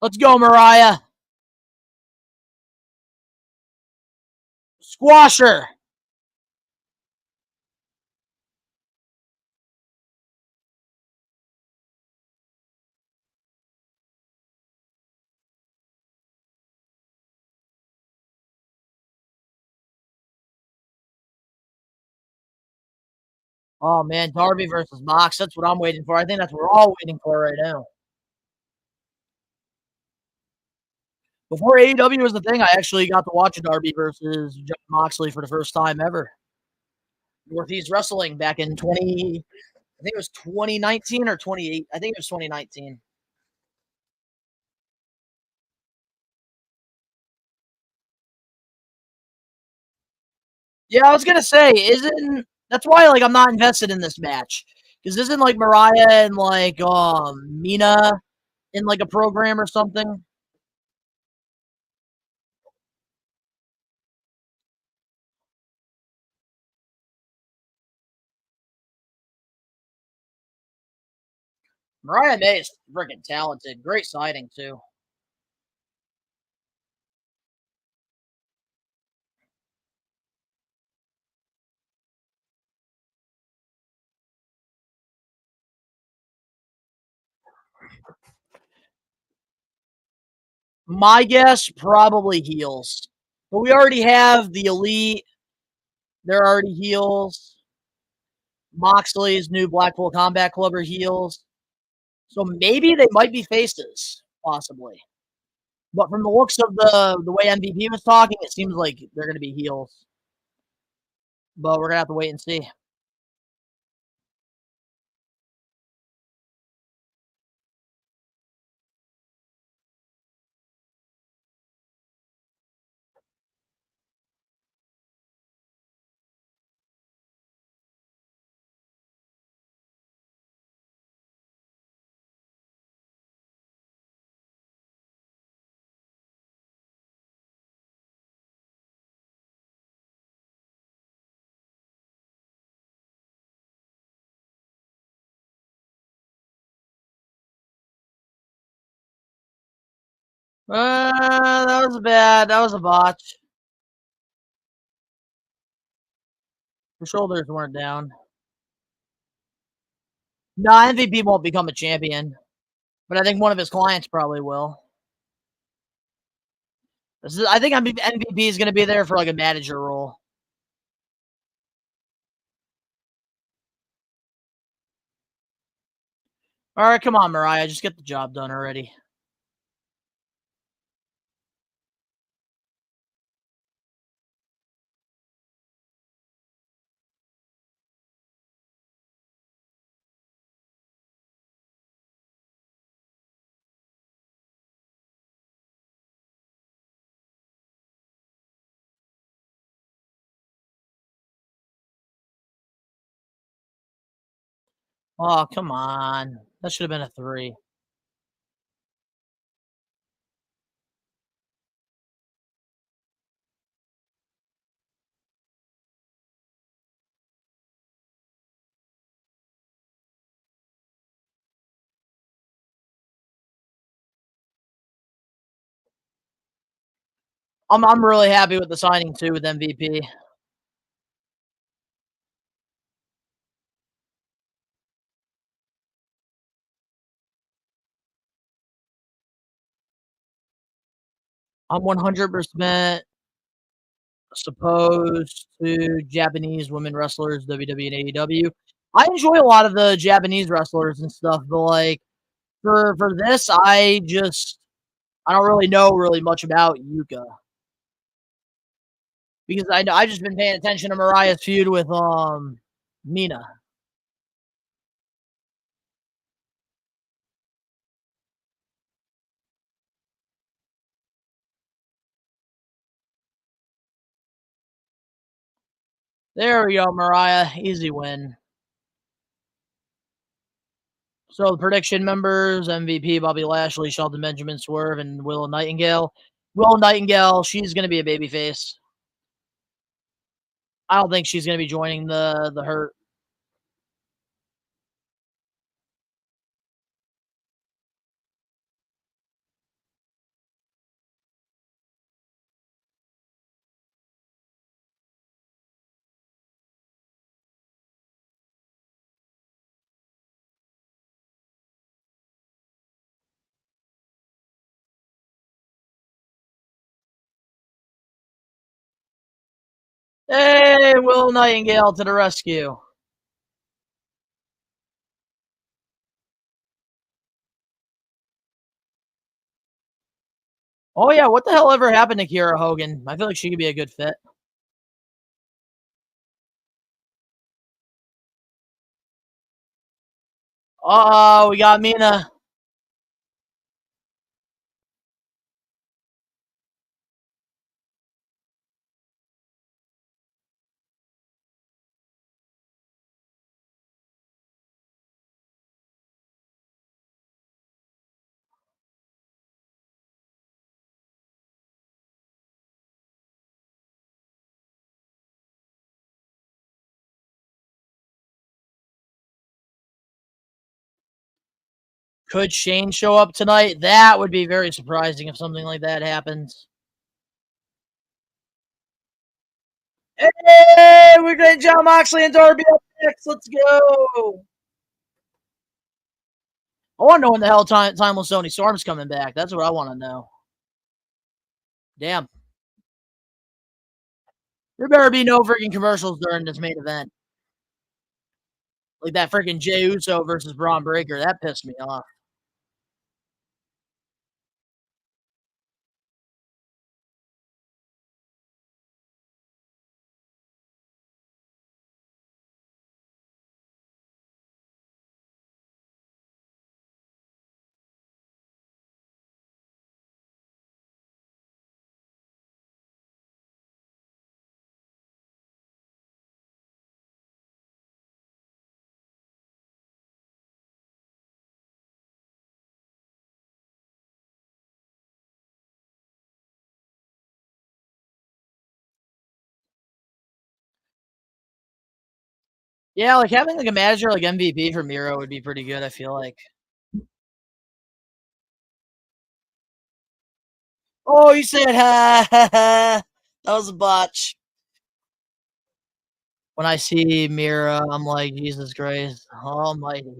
Let's go, Mariah. Squash her. Oh man, Darby versus Mox. That's what I'm waiting for. I think that's what we're all waiting for right now. Before AEW was the thing, I actually got to watch Darby versus John Moxley for the first time ever. Northeast Wrestling back in I think it was 2019 or 28. I think it was 2019. Yeah, I was gonna say, that's why like I'm not invested in this match. Because isn't like Mariah and like Mina in like a program or something? Mariah May is freaking talented. Great sighting too. My guess, probably heels. But we already have the Elite. They're already heels. Moxley's new Blackpool Combat Club are heels. So maybe they might be faces, possibly. But from the looks of the way MVP was talking, it seems like they're going to be heels. But we're going to have to wait and see. That was bad. That was a botch. The shoulders weren't down. No, MVP won't become a champion. But I think one of his clients probably will. I think MVP is going to be there for like a manager role. All right, come on, Mariah. Just get the job done already. Oh, come on. That should have been a 3. I'm really happy with the signing too with MVP. I'm 100% supposed to Japanese women wrestlers, WWE and AEW. I enjoy a lot of the Japanese wrestlers and stuff, but like for this, I don't really know really much about Yuka because I've just been paying attention to Mariah's feud with Mina. There we go, Mariah, easy win. So the prediction members: MVP Bobby Lashley, Shelton Benjamin, Swerve, and Willow Nightingale. Willow Nightingale, she's going to be a babyface. I don't think she's going to be joining the Hurt. Hey, Willow Nightingale to the rescue. Oh yeah, what the hell ever happened to Kiera Hogan? I feel like she could be a good fit. Oh, we got Mina. Could Shane show up tonight? That would be very surprising if something like that happens. Hey, we're getting John Moxley and Darby up next. Let's go. I want to know when the hell Timeless Tony Storm's coming back. That's what I want to know. Damn. There better be no freaking commercials during this main event. Like that freaking Jey Uso versus Braun Breaker. That pissed me off. Yeah, like having like a manager like MVP for Miro would be pretty good, I feel like. Oh, you said ha ha ha. That was a botch. When I see Mira, I'm like, Jesus Christ, almighty.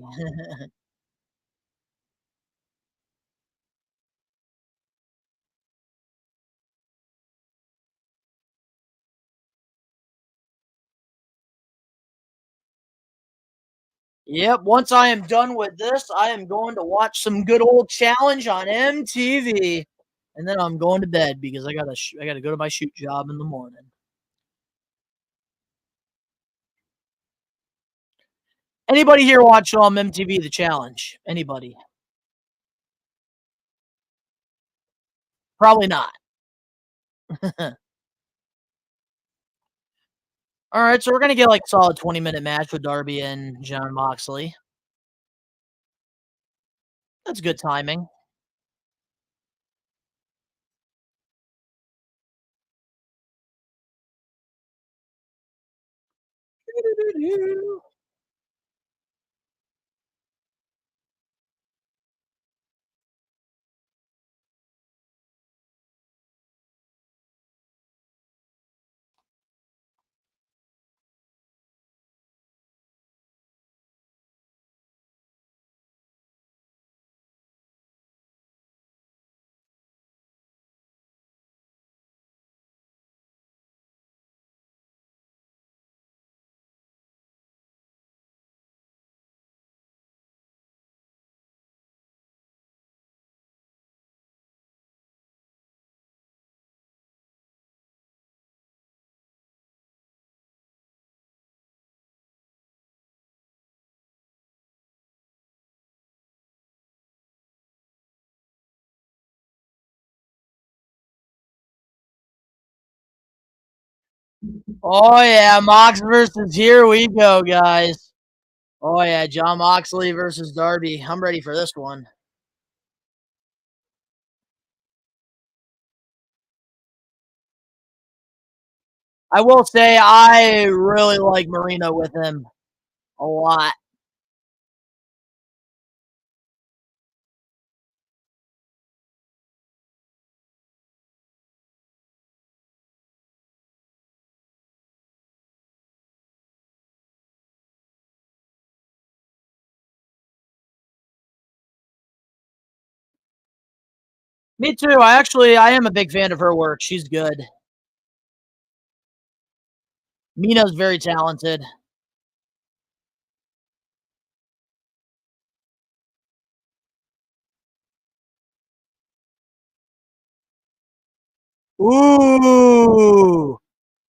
Yep, once I am done with this, I am going to watch some good old challenge on MTV. And then I'm going to bed because I gotta go to my shoot job in the morning. Anybody here watch MTV The Challenge? Anybody? Probably not. All right, so we're gonna get like a solid 20-minute match with Darby and John Moxley. That's good timing. Oh yeah, Mox versus here we go, guys. Oh yeah, John Moxley versus Darby. I'm ready for this one. I will say I really like Marino with him a lot. Me too. I am a big fan of her work. She's good. Mina's very talented. Ooh,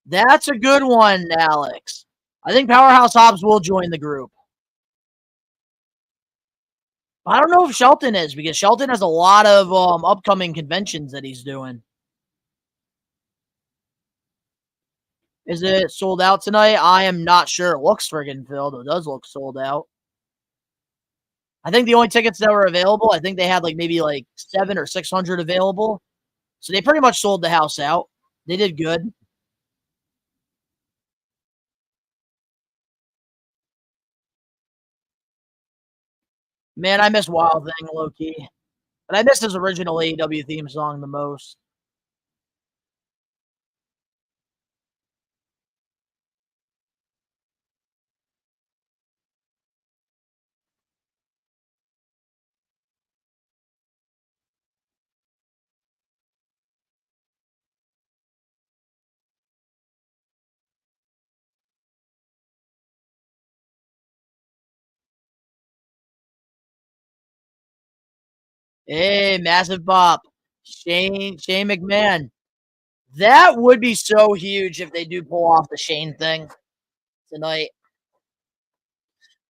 that's a good one, Alex. I think Powerhouse Hobbs will join the group. I don't know if Shelton is because Shelton has a lot of upcoming conventions that he's doing. Is it sold out tonight? I am not sure. It looks friggin' filled. It does look sold out. I think the only tickets that were available, I think they had like maybe like 700 or 600 available. So they pretty much sold the house out. They did good. Man, I miss Wild Thing, low-key. But I miss his original AEW theme song the most. Hey, massive bop. Shane McMahon. That would be so huge if they do pull off the Shane thing tonight.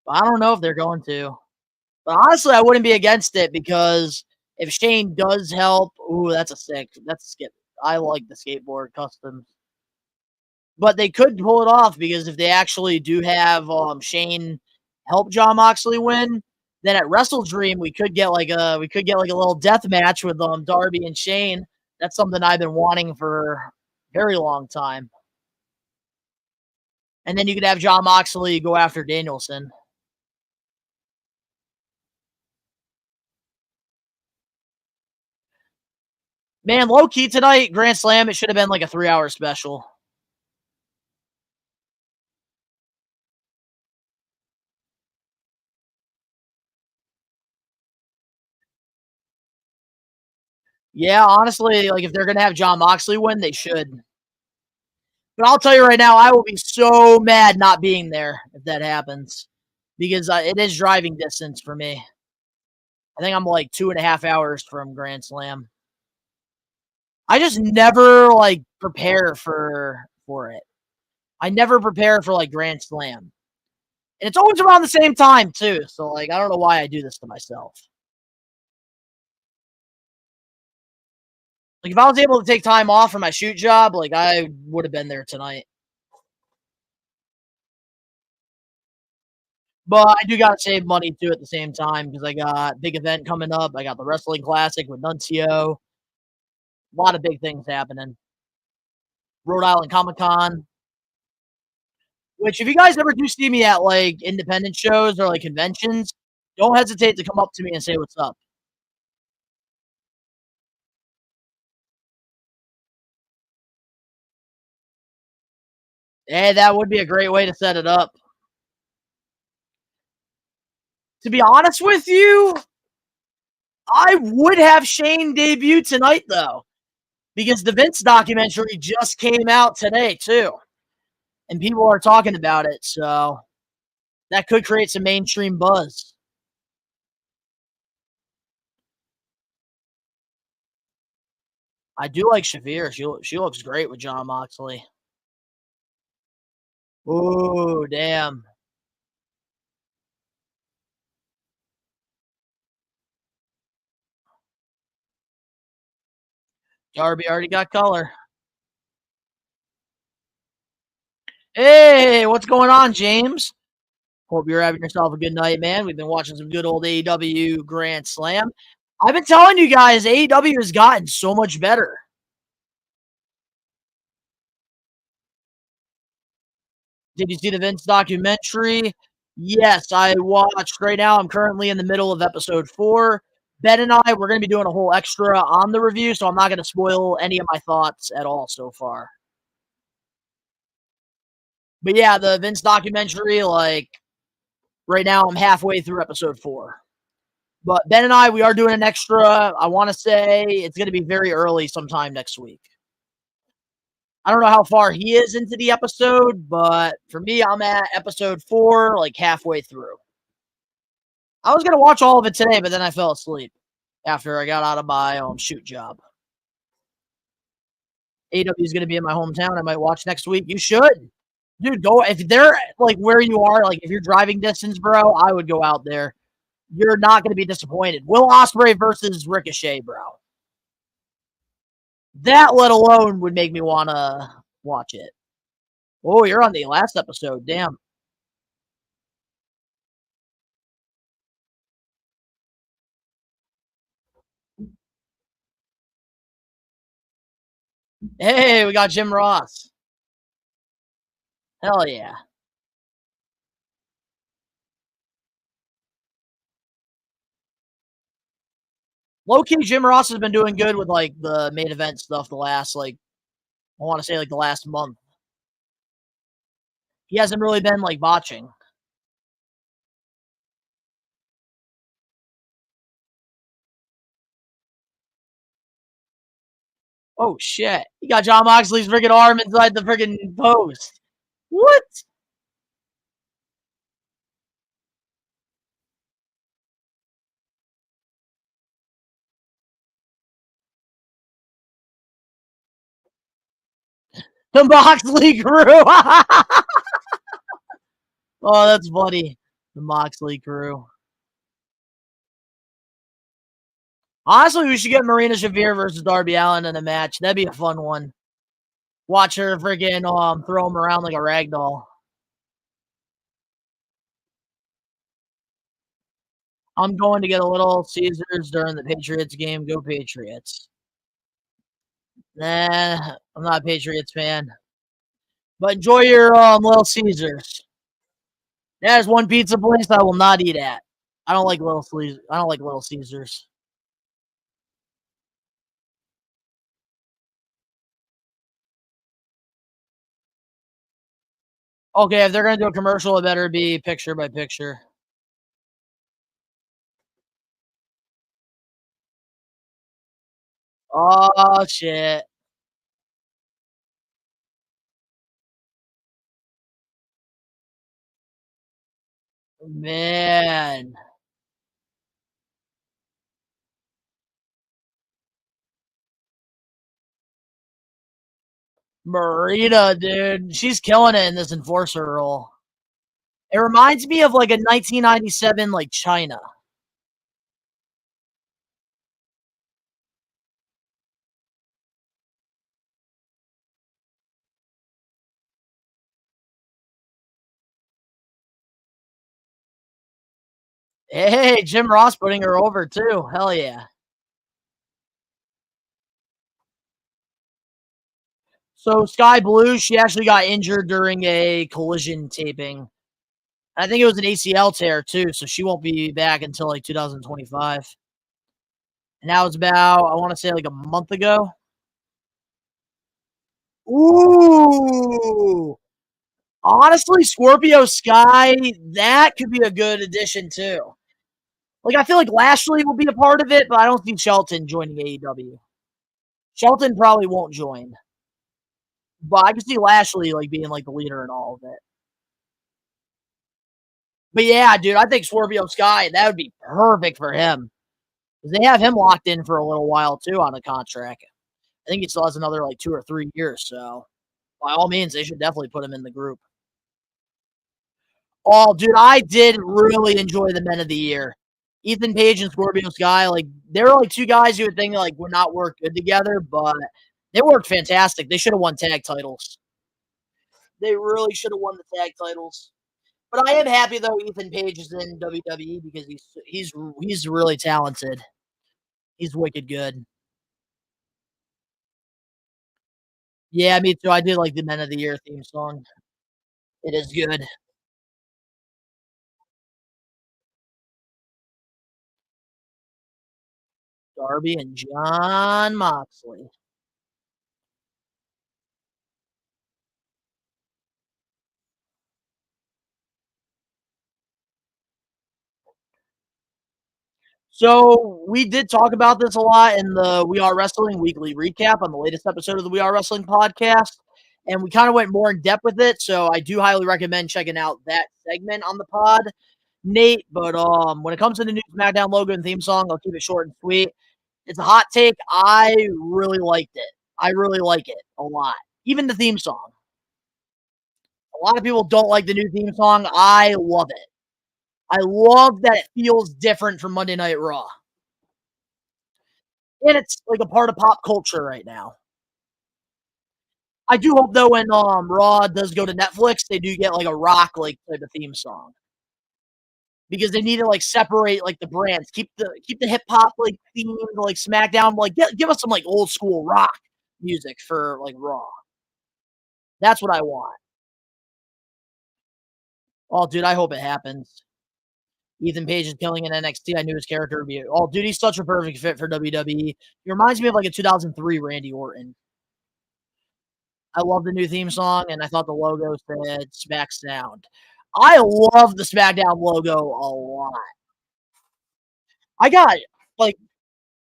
But I don't know if they're going to. But honestly, I wouldn't be against it because if Shane does help, ooh, that's a skip. I like the skateboard customs. But they could pull it off because if they actually do have Shane help Jon Moxley win, then at Wrestle Dream we could get like a little death match with Darby and Shane. That's something I've been wanting for a very long time. And then you could have Jon Moxley go after Danielson. Man, low key tonight, Grand Slam, it should have been like a 3-hour special. Yeah, honestly, like if they're gonna have Jon Moxley win, they should. But I'll tell you right now, I will be so mad not being there if that happens, because it is driving distance for me. I think I'm like 2.5 hours from Grand Slam. I just never like prepare for it. I never prepare for like Grand Slam, and it's always around the same time too. So like, I don't know why I do this to myself. Like if I was able to take time off from my shoot job, like I would have been there tonight. But I do gotta save money too at the same time because I got big event coming up. I got the Wrestling Classic with Nuncio. A lot of big things happening. Rhode Island Comic Con. Which if you guys ever do see me at like independent shows or like conventions, don't hesitate to come up to me and say what's up. Hey, that would be a great way to set it up. To be honest with you, I would have Shane debut tonight though, because the Vince documentary just came out today too, and people are talking about it, so that could create some mainstream buzz. I do like Shavir. She looks great with Jon Moxley. Ooh, damn. Darby already got color. Hey, what's going on, James? Hope you're having yourself a good night, man. We've been watching some good old AEW Grand Slam. I've been telling you guys, AEW has gotten so much better. Did you see the Vince documentary? Yes, I watched right now. I'm currently in the middle of episode 4. Ben and I, we're going to be doing a whole extra on the review, so I'm not going to spoil any of my thoughts at all so far. But yeah, the Vince documentary, like, right now I'm halfway through episode 4. But Ben and I, we are doing an extra. I want to say it's going to be very early sometime next week. I don't know how far he is into the episode, but for me, I'm at episode 4, like halfway through. I was going to watch all of it today, but then I fell asleep after I got out of my shoot job. AEW is going to be in my hometown. I might watch next week. You should. Dude, go. If they're like where you are, like if you're driving distance, bro, I would go out there. You're not going to be disappointed. Will Ospreay versus Ricochet, bro. That, let alone, would make me want to watch it. Oh, you're on the last episode. Damn. Hey, we got Jim Ross. Hell yeah. Low-key, Jim Ross has been doing good with, like, the main event stuff the last, like, I want to say, like, the last month. He hasn't really been, like, botching. Oh, shit. He got Jon Moxley's freaking arm inside the freaking post. What? The Moxley crew. Oh, that's funny. The Moxley crew. Honestly, we should get Marina Shafir versus Darby Allin in a match. That'd be a fun one. Watch her freaking throw him around like a rag doll. I'm going to get a Little Caesars during the Patriots game. Go Patriots. Nah, I'm not a Patriots fan. But enjoy your Little Caesars. There's one pizza place I will not eat at. I don't like Little Caesars. I don't like Little Caesars. Okay, if they're gonna do a commercial, it better be picture by picture. Oh shit. Man. Marita, dude. She's killing it in this enforcer role. It reminds me of like a 1997 like China. Hey, Jim Ross putting her over too. Hell yeah. So Sky Blue, she actually got injured during a collision taping. I think it was an ACL tear too, so she won't be back until like 2025. And that was about, I want to say like a month ago. Ooh. Honestly, Scorpio Sky, that could be a good addition too. Like, I feel like Lashley will be a part of it, but I don't see Shelton joining AEW. Shelton probably won't join. But I can see Lashley like being like the leader in all of it. But yeah, dude, I think Scorpio Sky, that would be perfect for him. Because they have him locked in for a little while too on a contract. I think he still has another like 2 or 3 years. So by all means, they should definitely put him in the group. Oh, dude, I did really enjoy the Men of the Year. Ethan Page and Scorpio Sky, like they were like two guys you would think like would not work good together, but they worked fantastic. They should have won tag titles. They really should have won the tag titles. But I am happy though Ethan Page is in WWE because he's really talented. He's wicked good. Yeah, me too. I did like the Men of the Year theme song. It is good. Darby and Jon Moxley. So we did talk about this a lot in the We Are Wrestling weekly recap on the latest episode of the We Are Wrestling podcast, and we kind of went more in depth with it. So I do highly recommend checking out that segment on the pod, Nate. But when it comes to the new SmackDown logo and theme song, I'll keep it short and sweet. It's a hot take. I really liked it. I really like it a lot. Even the theme song. A lot of people don't like the new theme song. I love it. I love that it feels different from Monday Night Raw. And it's like a part of pop culture right now. I do hope though when Raw does go to Netflix, they do get like a rock like type of theme song. Because they need to like separate like the brands. Keep the hip hop like theme like SmackDown, like give us some like old school rock music for like Raw. That's what I want. Oh dude, I hope it happens. Ethan Page is killing in NXT. I knew his character would be. Oh, dude, he's such a perfect fit for WWE. He reminds me of like a 2003 Randy Orton. I love the new theme song, and I thought the logo said SmackDown. I love the SmackDown logo a lot.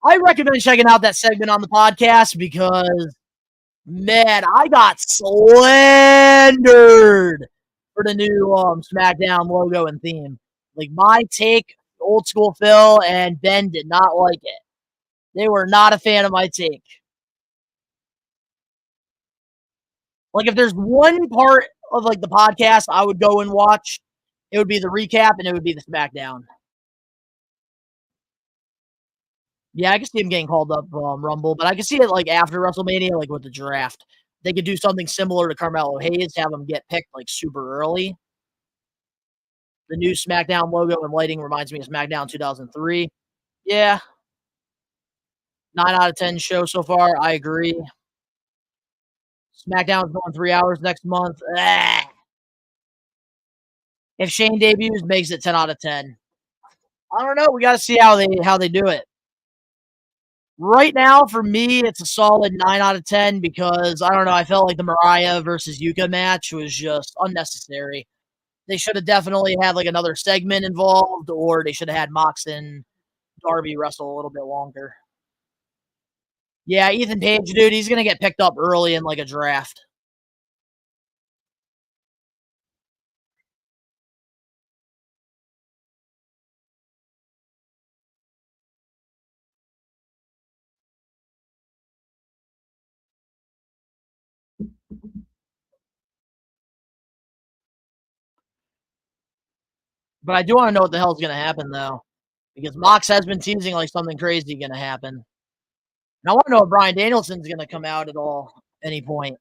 I recommend checking out that segment on the podcast because, man, I got slandered for the new SmackDown logo and theme. Like, my take, old school Phil and Ben did not like it. They were not a fan of my take. Like, if there's one part of like the podcast I would go and watch, it would be the recap and it would be the SmackDown. Yeah, I can see him getting called up Rumble, but I can see it like after WrestleMania, like with the draft. They could do something similar to Carmelo Hayes, have him get picked like super early. The new SmackDown logo and lighting reminds me of SmackDown 2003. Yeah. 9 out of 10 show so far. I agree. SmackDown's going 3 hours next month. If Shane debuts, makes it 10 out of 10. I don't know. We got to see how they do it. Right now, for me, it's a solid 9 out of 10 because, I don't know, I felt like the Mariah versus Yuka match was just unnecessary. They should have definitely had like another segment involved, or they should have had Mox and Darby wrestle a little bit longer. Yeah, Ethan Page, dude, he's going to get picked up early in like a draft. But I do want to know what the hell's going to happen, though. Because Mox has been teasing like something crazy going to happen. And I want to know if Bryan Danielson's going to come out at all, any point.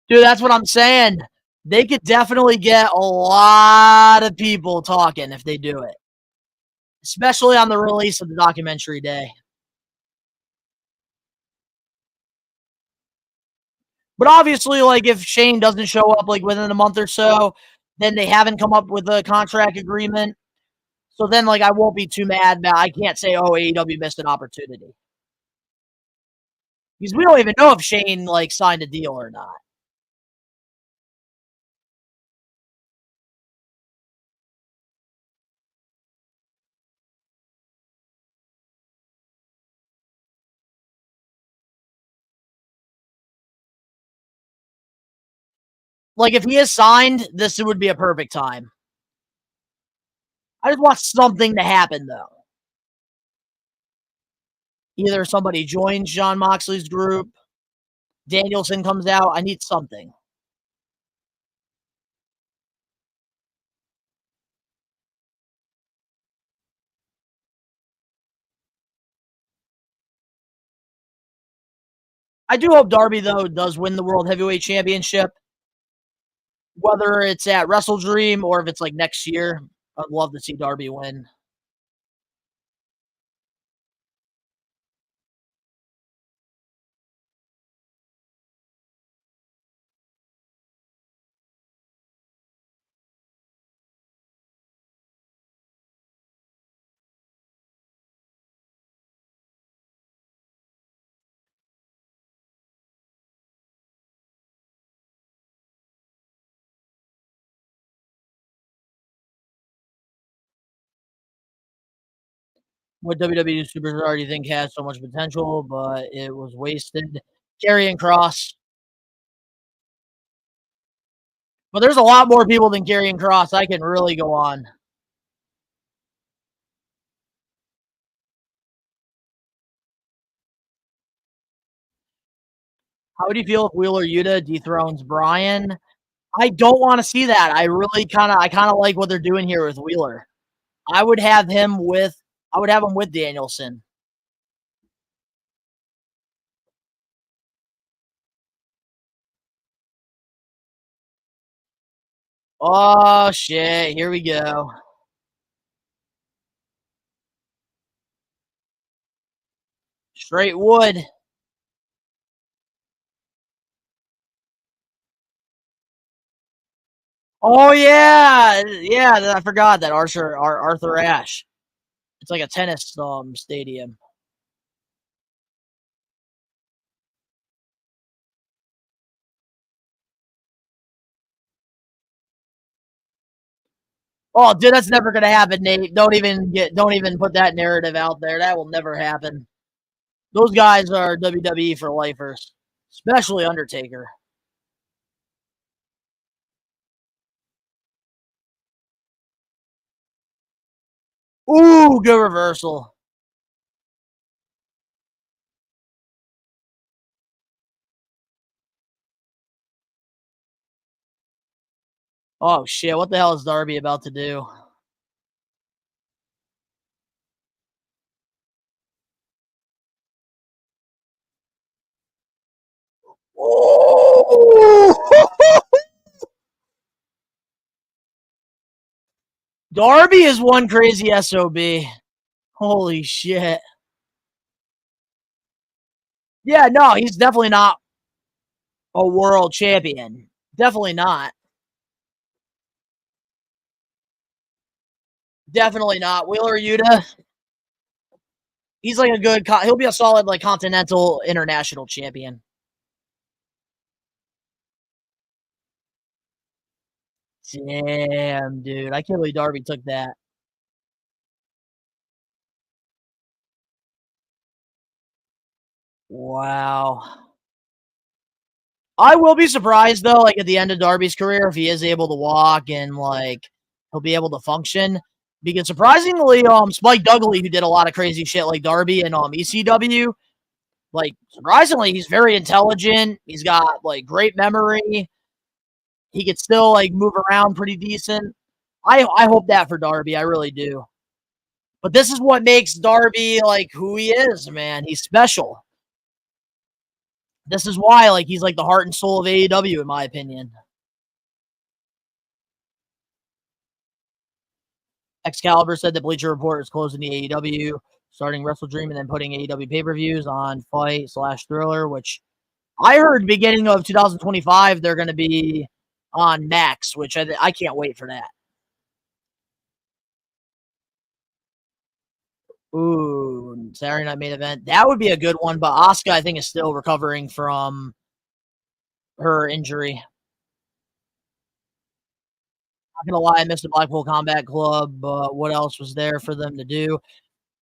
Dude, that's what I'm saying. They could definitely get a lot of people talking if they do it. Especially on the release of the documentary day. But obviously, like, if Shane doesn't show up, like, within a month or so, then they haven't come up with a contract agreement. So then, like, I won't be too mad that I can't say, oh, AEW missed an opportunity. Because we don't even know if Shane, like, signed a deal or not. Like, if he is signed, this would be a perfect time. I just want something to happen, though. Either somebody joins John Moxley's group, Danielson comes out. I need something. I do hope Darby, though, does win the World Heavyweight Championship. Whether it's at Wrestle Dream or if it's like next year, I'd love to see Darby win. What WWE superstar do you think has so much potential, but it was wasted? Karrion Kross. But there's a lot more people than Karrion Kross. I can really go on. How would you feel if Wheeler Yuta dethrones Bryan? I don't want to see that. I kind of like what they're doing here with Wheeler. I would have him with Danielson. Oh shit, here we go. Straight wood. Oh yeah, yeah. I forgot that Arthur Ashe. It's like a tennis stadium. Oh, dude, that's never gonna happen, Nate. Don't even put that narrative out there. That will never happen. Those guys are WWE for lifers, especially Undertaker. Ooh, good reversal. Oh shit, what the hell is Darby about to do? Oh! Darby is one crazy SOB. Holy shit. Yeah, no, he's definitely not a world champion. Definitely not. Definitely not. Wheeler Yuta, he's like a good, he'll be a solid like continental international champion. Damn, dude. I can't believe Darby took that. Wow. I will be surprised though, like at the end of Darby's career, if he is able to walk and like he'll be able to function. Because surprisingly, Spike Dudley, who did a lot of crazy shit like Darby and ECW, like surprisingly, he's very intelligent. He's got like great memory. He could still like move around pretty decent. I hope that for Darby, I really do. But this is what makes Darby like who he is, man. He's special. This is why, like, he's like the heart and soul of AEW, in my opinion. Excalibur said that Bleacher Report is closing the AEW, starting Wrestle Dream, and then putting AEW pay-per-views on Fight/Thriller, which I heard beginning of 2025 they're going to be on Max, which I can't wait for that. Ooh, Saturday Night Main Event. That would be a good one, but Asuka, I think, is still recovering from her injury. Not gonna lie, I missed the Blackpool Combat Club, but what else was there for them to do?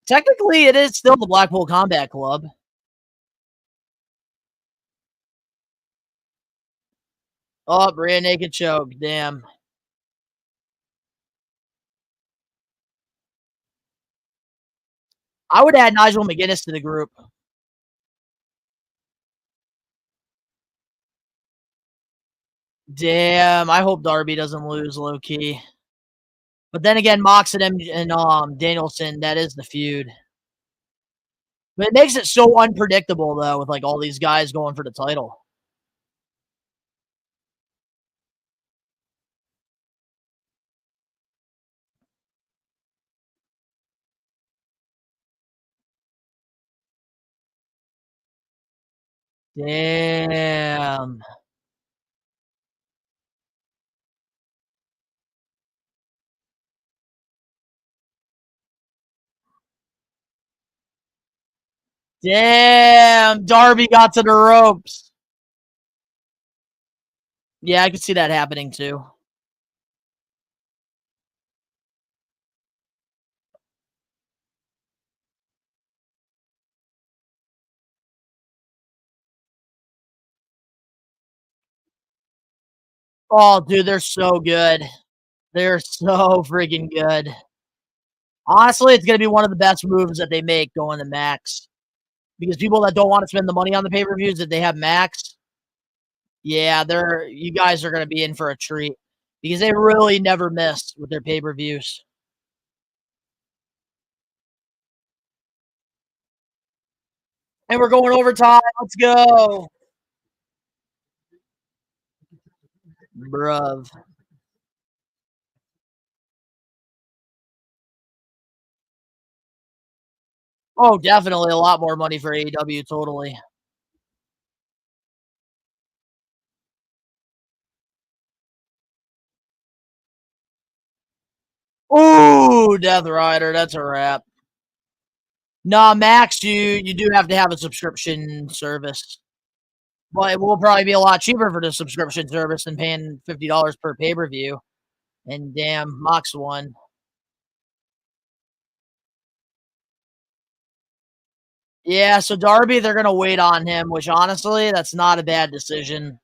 Technically, it is still the Blackpool Combat Club. Oh, rear naked choke. Damn. I would add Nigel McGuinness to the group. Damn. I hope Darby doesn't lose low key. But then again, Mox and Danielson, that is the feud. But it makes it so unpredictable though, with like all these guys going for the title. Damn. Damn. Darby got to the ropes. Yeah, I could see that happening too. Oh, dude, they're so good. They're so freaking good. Honestly, it's going to be one of the best moves that they make going to Max. Because people that don't want to spend the money on the pay-per-views, that they have Max, yeah, you guys are going to be in for a treat. Because they really never miss with their pay-per-views. And we're going overtime. Let's go. Bruv. Oh, definitely a lot more money for AEW, totally. Ooh, Death Rider, that's a wrap. Nah, Max, you do have to have a subscription service. But it will probably be a lot cheaper for the subscription service than paying $50 per pay-per-view. And damn, Mox won. Yeah, so Darby, they're going to wait on him, which honestly, that's not a bad decision.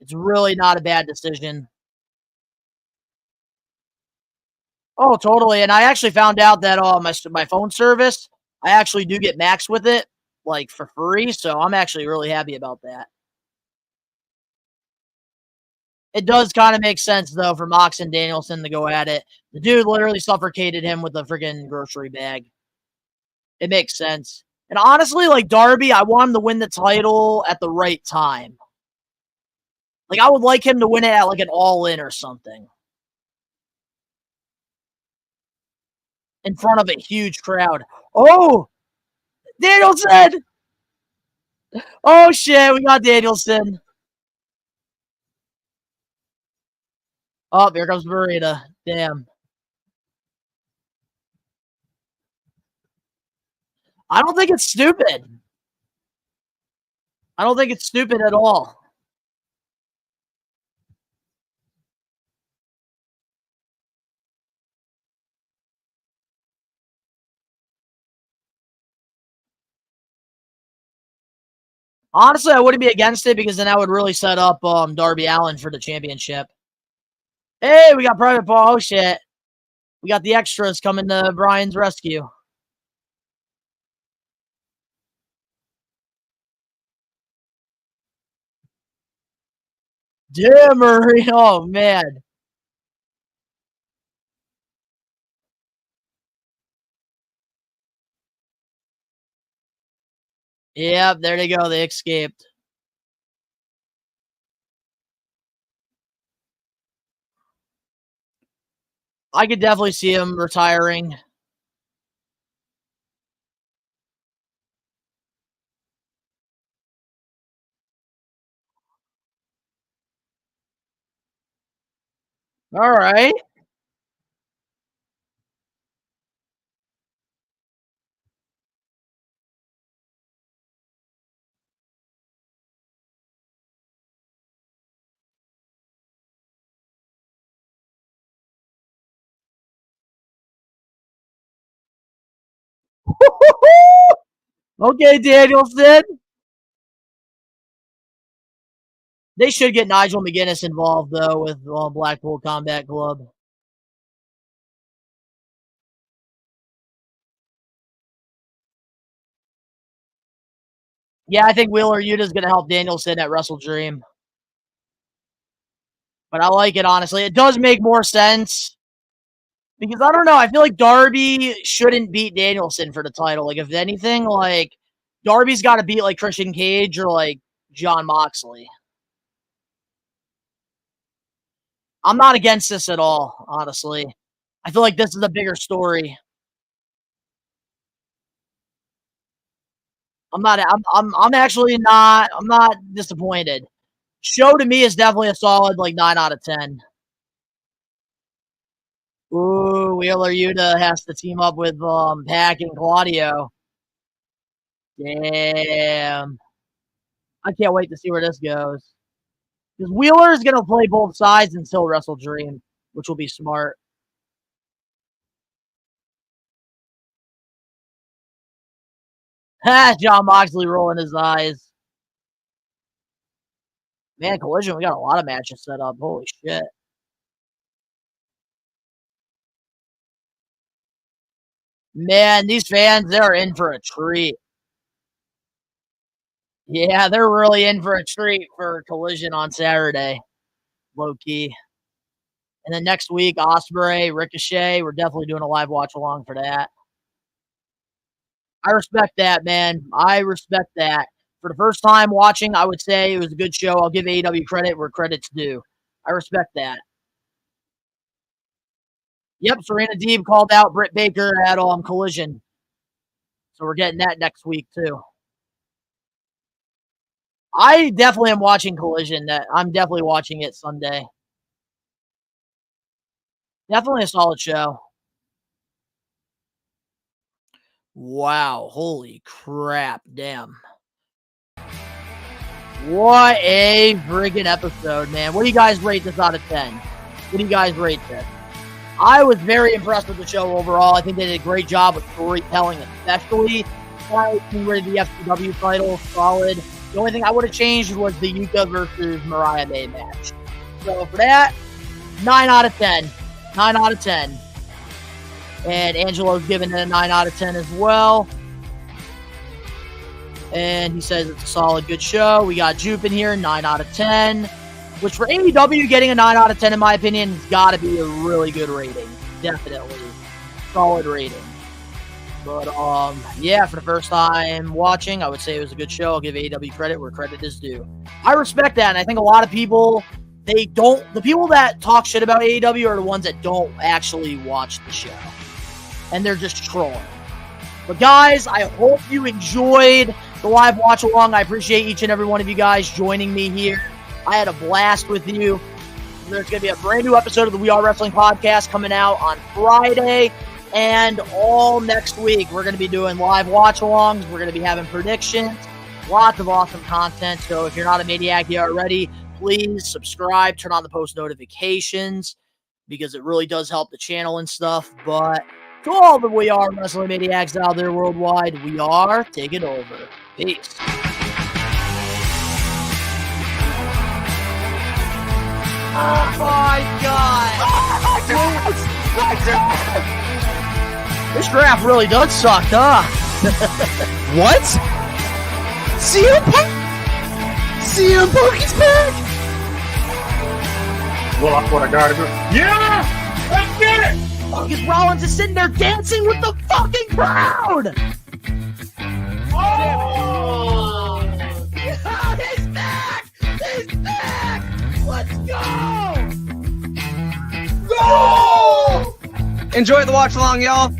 It's really not a bad decision. Oh, totally. And I actually found out that my phone service, I actually do get Max with it, like for free. So I'm actually really happy about that. It does kind of make sense though for Mox and Danielson to go at it. The dude literally suffocated him with a freaking grocery bag. It makes sense. And honestly, like Darby, I want him to win the title at the right time. Like I would like him to win it at like an all-in or something. In front of a huge crowd. Oh! Danielson! Oh shit, we got Danielson. Oh, here comes Marita. Damn. I don't think it's stupid. I don't think it's stupid at all. Honestly, I wouldn't be against it because then that would really set up Darby Allin for the championship. Hey, we got Private Paul. Oh shit. We got the extras coming to Bryan's rescue. Damn, Murray. Oh, man. Yep, there they go. They escaped. I could definitely see him retiring. All right. Okay, Danielson. They should get Nigel McGuinness involved, though, with Blackpool Combat Club. Yeah, I think Wheeler Yuta's going to help Danielson at Wrestle Dream. But I like it, honestly. It does make more sense. Because, I don't know, I feel like Darby shouldn't beat Danielson for the title. Like, if anything, like, Darby's got to beat, like, Christian Cage or, like, Jon Moxley. I'm not against this at all, honestly. I feel like this is a bigger story. I'm actually not, I'm not disappointed. Show to me is definitely a solid, like, 9 out of 10. Ooh, Wheeler Yuta has to team up with Pac and Claudio. Damn. I can't wait to see where this goes. Because Wheeler is going to play both sides until Wrestle Dream, which will be smart. Ha! Jon Moxley rolling his eyes. Man, Collision, we got a lot of matches set up. Holy shit. Man, these fans, they're in for a treat. Yeah, they're really in for a treat for Collision on Saturday. Low key. And then next week, Ospreay, Ricochet. We're definitely doing a live watch along for that. I respect that, man. I respect that. For the first time watching, I would say it was a good show. I'll give AEW credit where credit's due. I respect that. Yep, Serena Deeb called out Britt Baker at Collision. So we're getting that next week, too. I definitely am watching Collision. I'm definitely watching it Sunday. Definitely a solid show. Wow. Holy crap. Damn. What a friggin' episode, man. What do you guys rate this out of 10? What do you guys rate this? I was very impressed with the show overall. I think they did a great job with storytelling, especially getting rid of the FCW title. Solid. The only thing I would have changed was the Yuka versus Mariah May match. So for that, 9 out of 10. 9 out of 10. And Angelo's giving it a 9 out of 10 as well. And he says it's a solid, good show. We got Jupe in here, 9 out of 10. Which for AEW, getting a 9 out of 10, in my opinion, has got to be a really good rating. Definitely. Solid rating. But, yeah, for the first time watching, I would say it was a good show. I'll give AEW credit where credit is due. I respect that, and I think a lot of people, the people that talk shit about AEW are the ones that don't actually watch the show. And they're just trolling. But guys, I hope you enjoyed the live watch along. I appreciate each and every one of you guys joining me here. I had a blast with you. There's going to be a brand new episode of the We Are Wrestling podcast coming out on Friday. And all next week, we're going to be doing live watch alongs. We're going to be having predictions. Lots of awesome content. So if you're not a Maniac yet already, please subscribe, turn on the post notifications, because it really does help the channel and stuff. But to all the We Are Wrestling Maniacs out there worldwide, we are taking over. Peace. Oh my God! Oh my God! This draft really does suck, huh? What? CM Punk? CM Punk is back? Well, that's what I gotta do. Yeah! Let's get it! Marcus Rollins is sitting there dancing with the fucking crowd! Oh! Yeah, he's back! He's back! Let's go! Enjoy the watch along, y'all.